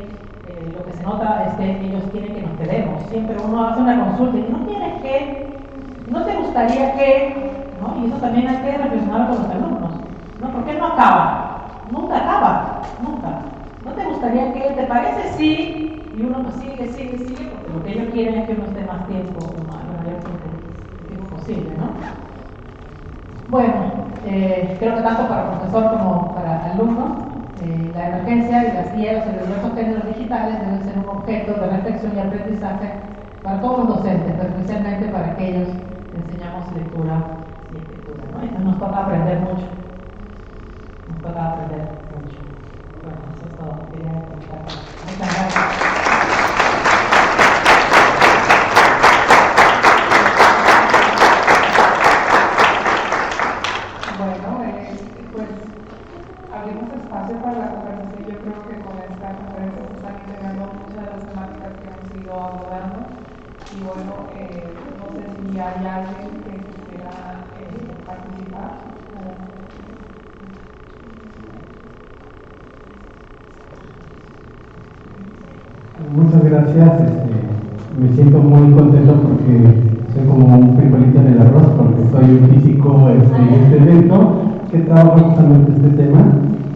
lo que se nota es que ellos quieren que nos quedemos. Siempre uno hace una consulta y no quieres que, no te gustaría que, ¿no? Y eso también hay que reflexionar con los alumnos, ¿no? Porque no acaba, nunca acaba, nunca. ¿No te gustaría que, te parece sí? Y uno pues sigue, porque lo que ellos quieren es que uno esté más tiempo, el mayor tiempo posible, ¿no? Bueno, creo que tanto para profesor como para alumnos, la emergencia y las guías de los diversos géneros digitales deben ser un objeto de reflexión y aprendizaje para todos los docentes, pero especialmente para aquellos que enseñamos lectura y escritura, ¿no? Entonces nos toca aprender mucho. Bueno, eso es todo. Quería contar. Muchas gracias. Abrimos espacio para la conversación. Yo creo que con esta conferencia se están integrando muchas de las temáticas que hemos ido abordando. Y bueno, no sé si hay alguien que quisiera participar. Muchas gracias. Me siento muy contento porque soy como un frijolito en el arroz, porque soy un físico en este evento que trabaja justamente este tema.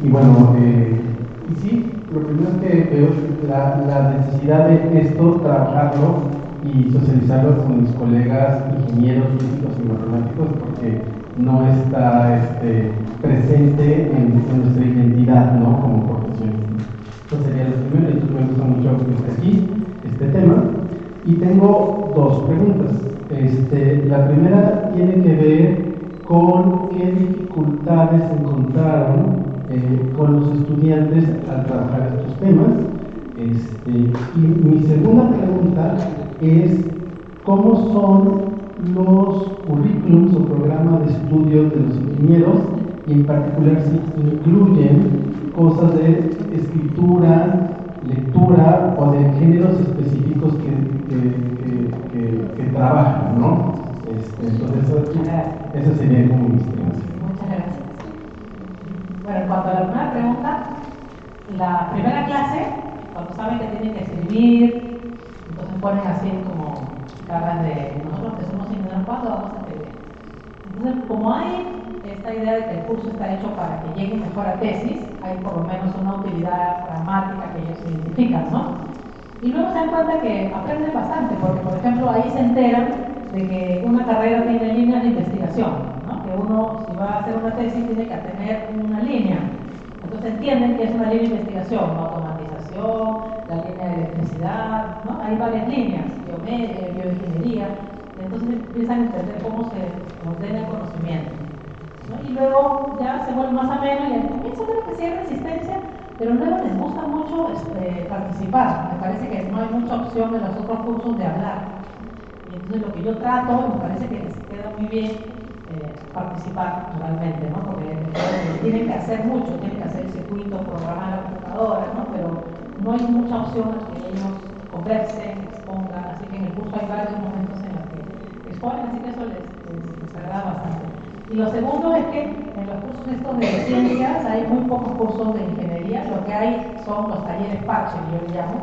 Y bueno, y sí, lo primero es que veo la necesidad de esto, trabajarlo y socializarlo con mis colegas ingenieros, físicos y matemáticos, porque no está presente en nuestra identidad, ¿no?, como profesionistas. Eso sería lo primero. Entonces me gusta mucho que esté aquí este tema. Y tengo 2 preguntas. La primera tiene que ver con qué dificultades encontraron con los estudiantes al trabajar estos temas. Y mi segunda pregunta es cómo son los currículums o programas de estudio de los ingenieros, y en particular si incluyen cosas de escritura lectura o de géneros específicos que trabajan, ¿no? Entonces, esa sería como mi experiencia. Muchas gracias. Bueno, en cuanto a la primera pregunta, la primera clase, cuando saben que tienen que escribir, entonces ponen así como cargas de nosotros que somos ingenieros, ¿cuándo vamos a escribir? Entonces, como hay esta idea de que el curso está hecho para que lleguen mejor a tesis, hay por lo menos una utilidad pragmática que ellos identifican, ¿no? Y luego se dan cuenta que aprenden bastante, porque por ejemplo ahí se enteran de que una carrera tiene líneas de investigación, ¿no? Que uno, si va a hacer una tesis, tiene que tener una línea. Entonces entienden que es una línea de investigación, automatización, la línea de electricidad, ¿no? Hay varias líneas, bioingeniería, y entonces empiezan a entender cómo se ordena el conocimiento, ¿no? Y luego ya se vuelve más ameno y al comienzo creo que sí hay resistencia, pero luego les gusta mucho participar. Me parece que no hay mucha opción en los otros cursos de hablar. Y entonces lo que yo trato, me parece que les queda muy bien participar realmente, ¿no? Porque tienen que hacer mucho, tienen que hacer el circuito, programar la computadora, ¿no? Pero no hay mucha opción en que ellos conversen, expongan, así que en el curso hay varios momentos en los que exponen, así que eso les agrada bastante. Y lo segundo es que en los cursos estos de ciencias hay muy pocos cursos de ingeniería, lo que hay son los talleres parche, que yo le llamo,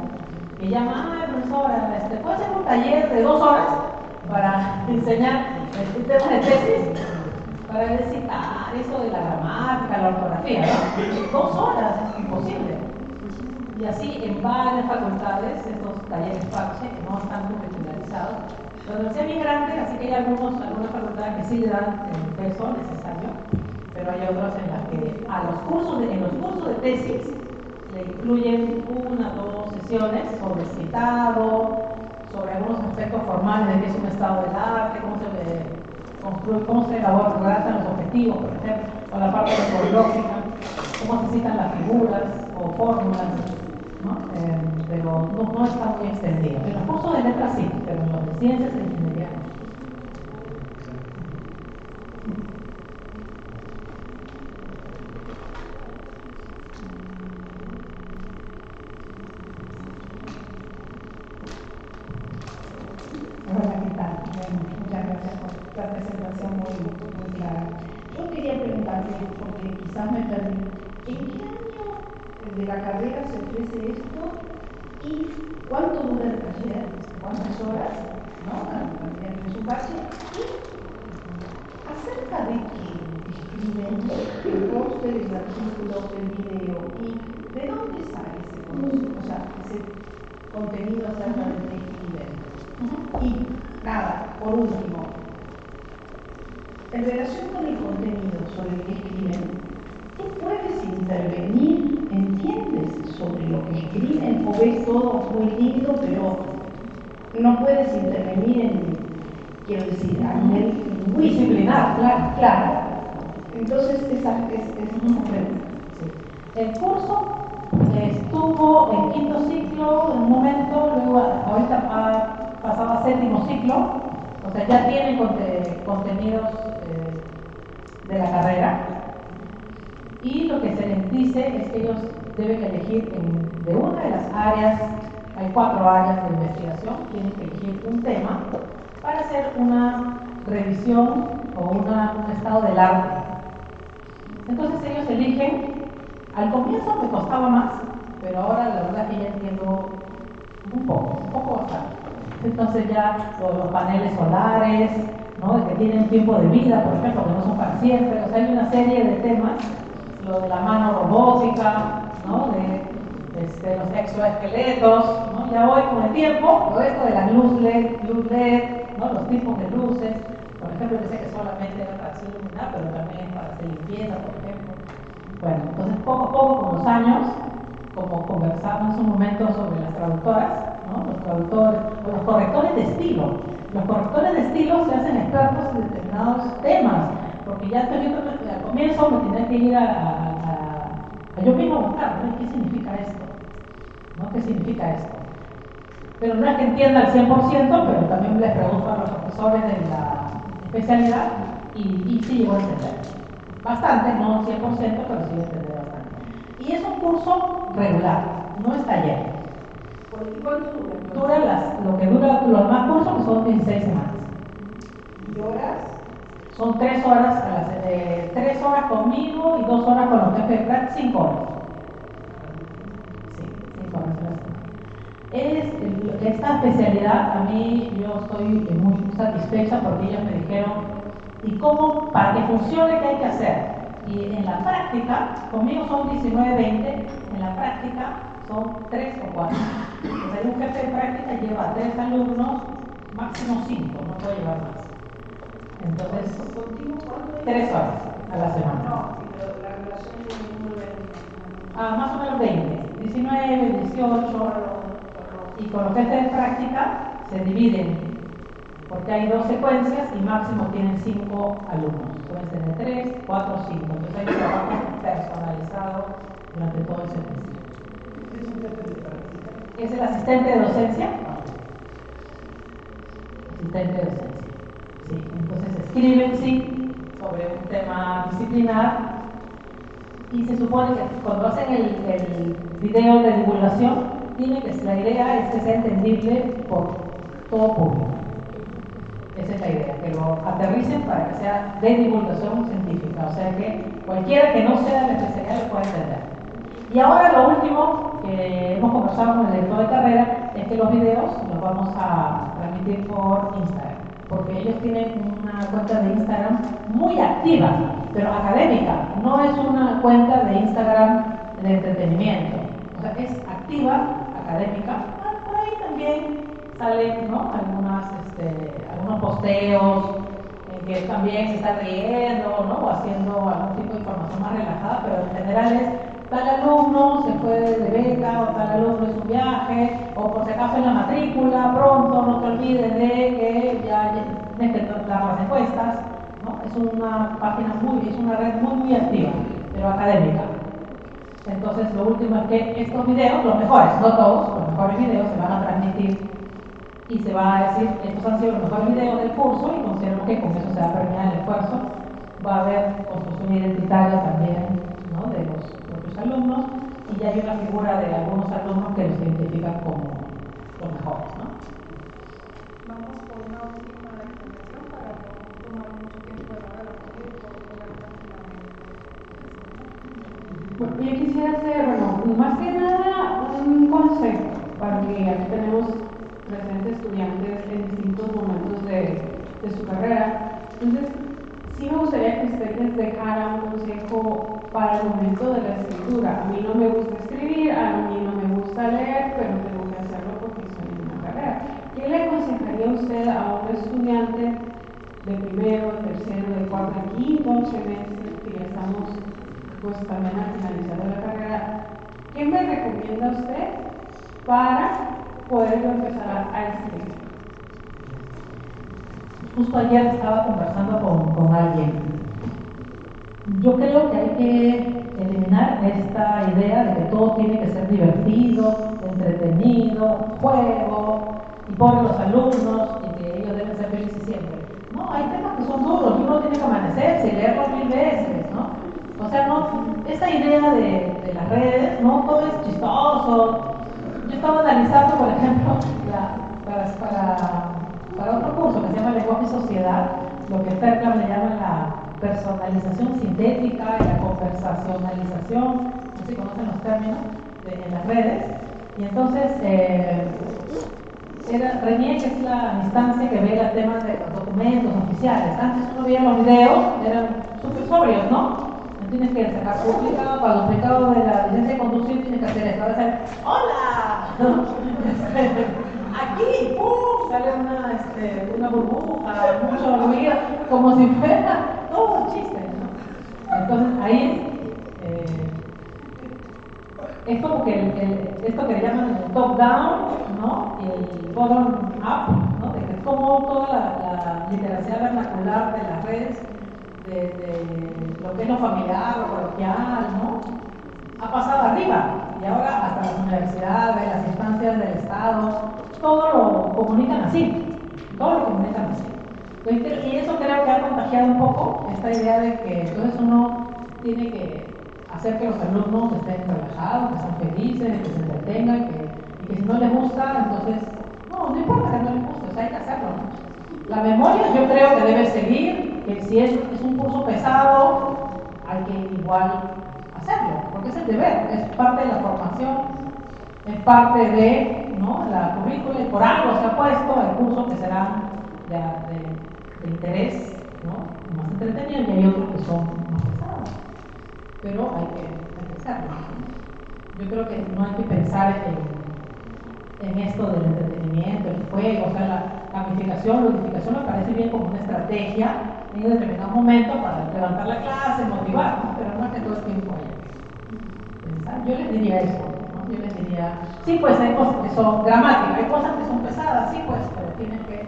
que llaman, profesora, ¿puede ser un taller de 2 horas para enseñar temas de tesis? Para decir, eso de la gramática, la ortografía, ¿no? 2 horas, es imposible. Y así en varias facultades, estos talleres parche, que no están curricularizados, la universidad es bien grande, así que hay algunas facultades que sí le dan el peso necesario, pero hay otras en las que en los cursos de tesis le incluyen 1 o 2 sesiones sobre citado, sobre algunos aspectos formales de qué es un estado del arte, cómo se construye, cómo se redactan los objetivos, por ejemplo, o la parte metodológica, cómo se citan las figuras o fórmulas, ¿no? Pero no está muy extendido. En los cursos de letras sí, pero en los de ciencias e ingeniería no. Hola, ¿qué tal? Bueno, muchas gracias por la presentación muy clara. Yo quería preguntarte, porque quizás me perdí, ¿en qué año de la carrera se ofrece esto y cuánto dura el taller? ¿Cuántas horas? ¿No? La cantidad de su parche. Y acerca de qué escriben el póster, el artículo, el video, y de dónde sale ese conocimiento, o sea, ese contenido acerca de qué escriben. Y nada, por último, en relación con el contenido sobre el que escriben, ¿tú puedes intervenir, entiendes, sobre lo que escriben o ves todo muy líquido, pero no puedes intervenir en, quiero decir, a nivel Disciplinar, claro. Entonces, esa es una pregunta. Sí. El curso estuvo en 5º ciclo en un momento, luego ahorita ha pasado a 7º ciclo, o sea, ya tienen contenidos de la carrera, y lo que se les dice es que ellos deben elegir de una de las áreas, hay 4 áreas de investigación, tienen que elegir un tema para hacer una revisión o un estado del arte. Entonces ellos eligen, al comienzo me costaba más, pero ahora la verdad es que ya entiendo un poco bastante. Entonces ya los paneles solares, ¿no? De que tienen tiempo de vida, por ejemplo, que no son para siempre. O sea, hay una serie de temas, lo de la mano robótica, ¿no? De los exoesqueletos, ¿no? Ya voy con el tiempo, lo esto de las luz LED, ¿no? Los tipos de luces. Por ejemplo, yo sé que solamente era para hacer luminar, pero también es para hacer limpieza, por ejemplo. Bueno, entonces poco a poco con los años, como conversamos en un momento sobre las traductoras, ¿no? Los traductores, o los correctores de estilo. Los correctores de estilo se hacen expertos en determinados temas, porque ya al comienzo me tenía que ir a yo mismo a buscar, ¿no? ¿Qué significa esto? ¿No? ¿Qué significa esto? Pero no es que entienda al 100%, pero también les pregunto a los profesores de la especialidad y sí llego a entender. Bastante, no 100%, pero sí entender bastante. Y es un curso regular, no es taller. ¿Y cuánto dura? Dura lo que dura los más cursos, que son 16 semanas. ¿Y horas? Son 3 horas, 3 horas conmigo y 2 horas con los jefes de práctica, 5 horas. Sí, 5 horas a la semana. Esta especialidad, a mí, yo estoy muy satisfecha porque ellos me dijeron, ¿y cómo? Para que funcione, ¿qué hay que hacer? Y en la práctica, conmigo son 19, 20, en la práctica son 3 o 4. Entonces, un jefe de práctica lleva 3 alumnos, máximo 5, no puede llevar más. Entonces, ¿Contigo cuánto es? 3 horas a la semana. No, pero la relación de número de alumnos. Más o menos 20, 19, 18. Y con los jefes de práctica se dividen, porque hay 2 secuencias y máximo tienen 5 alumnos. Pueden tener 3, 4, 5. Entonces hay un trabajo personalizado durante todo ese mes. ¿Es un jefe de práctica? ¿Es el asistente de docencia? Asistente de docencia. Sí, entonces escriben, sí, sobre un tema disciplinar y se supone que cuando hacen el video de divulgación, la idea es que sea entendible por todo público. Esa es la idea, que lo aterricen para que sea de divulgación científica, o sea que cualquiera que no sea de la especialidad lo pueda entender. Y ahora lo último que hemos conversado con el director de carrera es que los videos los vamos a transmitir por Instagram, porque ellos tienen una cuenta de Instagram muy activa, pero académica, no es una cuenta de Instagram de entretenimiento, o sea, es activa, académica. Por ahí también salen, ¿no?, algunos posteos en que también se está riendo, ¿no?, o haciendo algún tipo de información más relajada, pero en general es tal alumno se fue de beca, o tal alumno hizo un viaje, o por si acaso en la matrícula, pronto, no te olvides de que ya tienes que dar las encuestas, ¿no? Es una página es una red muy activa, pero académica. Entonces, lo último es que estos videos, los mejores, no todos, los mejores videos se van a transmitir y se va a decir, estos han sido los mejores videos del curso y considero que con eso se va a premiar el esfuerzo. Va a haber construcción identitaria también, ¿no?, de los propios alumnos, y ya hay una figura de algunos alumnos que los identifican como los mejores, ¿no? Vamos por una última intervención para no tomar mucho tiempo de la hora y poder hablar tranquilamente. Bueno, yo quisiera hacer, más que nada un consejo, para que aquí tenemos presentes estudiantes en distintos momentos de su carrera. Entonces, sí me gustaría que ustedes dejaran un consejo para el momento de la escritura. A mí no me gusta escribir, a mí no me gusta leer, pero tengo que hacerlo porque estoy en una carrera. ¿Qué le aconsejaría usted a un estudiante de primero, tercero, de cuarto, de quinto semestre, que ya estamos pues también al finalizar la carrera? ¿Qué me recomienda usted para poder empezar a escribir? Justo ayer estaba conversando con alguien. Yo creo que hay que eliminar esta idea de que todo tiene que ser divertido, entretenido, juego, y por los alumnos, y que ellos deben ser felices siempre. No, hay temas que son duros y uno tiene que amanecerse y leerlos 1000 veces, ¿no? O sea, no, esa idea de las redes, no todo es chistoso. Yo estaba analizando, por ejemplo, para otro curso que se llama Lenguaje y Sociedad, lo que Perkins le llama la personalización sintética y la conversacionalización, no sé si conocen los términos en las redes. Y entonces, RENIEC, que es la instancia que ve el tema de los documentos oficiales. Antes uno veía los videos, eran súper sobrios, ¿no? Tienes que sacar duplicado, para duplicado de la licencia de conducir tienes que hacer esto. Ahora sale, ¡hola! Aquí, ¡pum! Sale una burbuja, mucho ruido, como si fuera todo un chiste, ¿no? Entonces ahí es como que esto que le llaman el top-down, ¿no?, y el bottom-up, ¿no?, de que como toda la literacia vernacular de las redes, de lo que es lo familiar, lo coloquial, ¿no?, ha pasado arriba, y ahora hasta las universidades, las instancias del Estado, todo lo comunican así, y eso creo que ha contagiado un poco esta idea de que entonces uno tiene que hacer que los alumnos estén relajados, que estén felices, que se entretengan, y que si no les gusta, entonces, no importa que no les guste, o sea, hay que hacerlo, ¿no? La memoria yo creo que debe seguir, que si es un curso pesado, hay que igual hacerlo, porque es el deber, es parte de la formación, es parte de, ¿no?, la currícula, y por algo se ha puesto el curso que será de interés, ¿no?, más entretenido, y hay otros que son más pesados, pero hay que hacerlo. Yo creo que no hay que pensar en esto del entretenimiento, el juego, o sea, la gamificación, ludificación me parece bien como una estrategia en un determinado momento para levantar la clase, motivar, ¿no? Pero no es que todo el tiempo haya que pensar. Yo les diría eso, ¿no? Yo les diría, sí, pues hay cosas que son gramáticas, hay cosas que son pesadas, sí, pues, pero tienen que,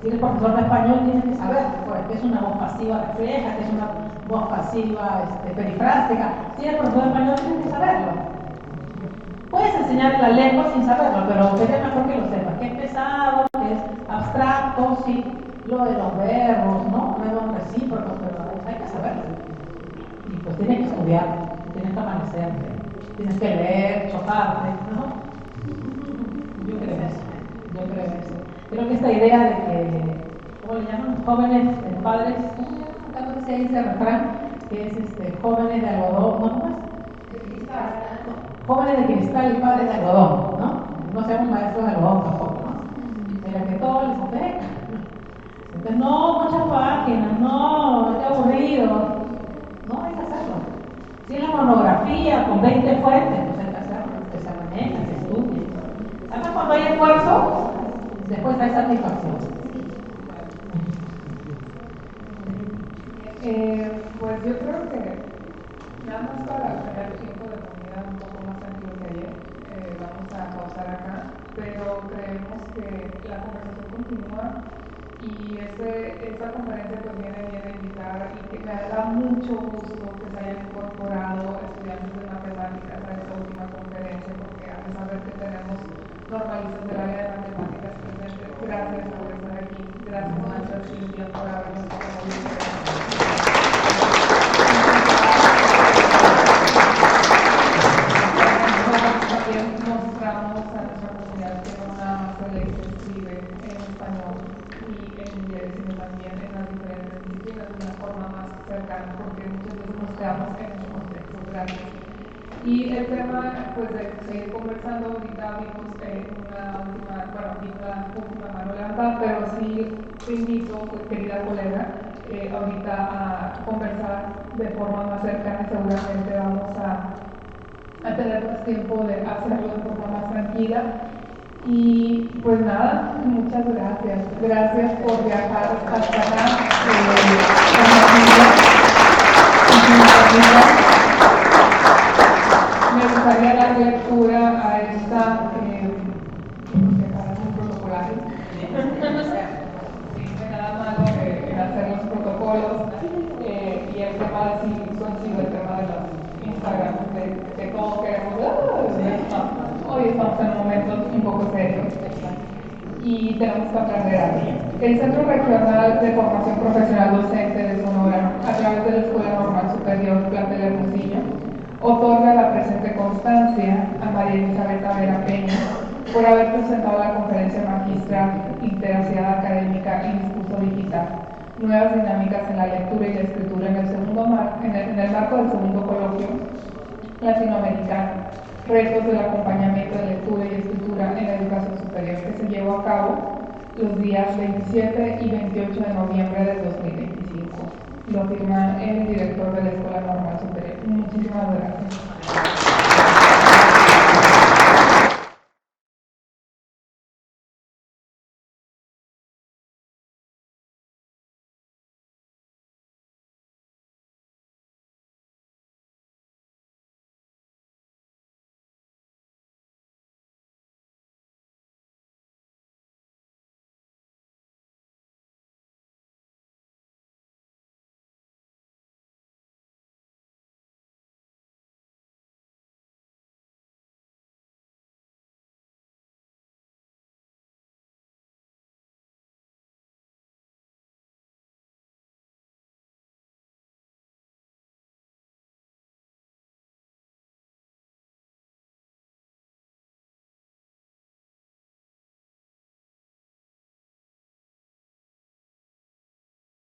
si eres profesor de español, tienes que saber pues, que es una voz pasiva refleja, que es una voz pasiva perifrástica. Si eres profesor de español, tienes que saberlo. Puedes enseñar la lengua sin saberlo, pero sería mejor que lo sepas, que es pesado, que es abstracto, sí, lo de los verbos, ¿no? Verbos recíprocos, pero hay que saberlo. Y pues tienes que estudiar, tienes que amanecerte, tienes que leer, chocarte, ¿no? Yo creo eso. Creo que esta idea de que, ¿cómo le llaman? Jóvenes padres, ¿cómo se dice el refrán? Que es jóvenes de algodón, ¿no? ¿Cómo es? Jóvenes de cristal y padres de algodón, ¿no? No seamos maestros de algodón tampoco, ¿no? Pero que todo les afecta. Entonces, no, muchas páginas, no, qué aburrido. No, hay que hacerlo. Si es la monografía con 20 fuentes, pues hay que hacerlo, que se maneja, se estudie. Además, cuando hay esfuerzo, después hay satisfacción. Pues yo creo que nada más para tener tiempo de comida un poco más tranquilo que ayer, vamos a pausar acá, pero creemos que la conversación continúa y esta conferencia pues viene a invitar, y que me da mucho gusto que se hayan incorporado estudiantes de matemáticas a esta última conferencia, porque a pesar de que tenemos normalistas del área de matemáticas presentes, gracias por estar aquí, gracias maestra Silvia por habernos acompañado. También mostramos a nuestra comunidad que no nada más se lee y se escribe en español y en inglés, sino también en las diferentes disciplinas de una forma más cercana, porque muchas veces nos quedamos en ese contexto. Gracias. Y el tema, pues, de seguir conversando, ahorita vimos una última mano levantada, pero sí te invito, querida colega, ahorita a conversar de forma más cercana y seguramente vamos a tener más tiempo de hacerlo de forma más tranquila. Y pues nada, muchas gracias. Gracias por viajar hasta acá. Me gustaría dar lectura a esta protocolario. Nada malo en hacer los protocolos y el tema de si coincide el tema de los Instagram, que todos queremos. Hoy estamos en momentos un poco serios y tenemos que aprender a ello. El Centro Regional de Formación Profesional Docente de Sonora, a través de la Escuela Normal Superior Plantel Hermosillo, otorga la presente constancia a María Elizabeth Vera Peña por haber presentado la conferencia magistral Interacidad Académica y Discurso Digital, nuevas dinámicas en la lectura y la escritura en el marco del segundo coloquio latinoamericano, retos del acompañamiento de lectura y escritura en la educación superior, que se llevó a cabo los días 27 y 28 de noviembre del 2025. Lo firma el director de la Escuela Normal Superior. Muchísimas gracias.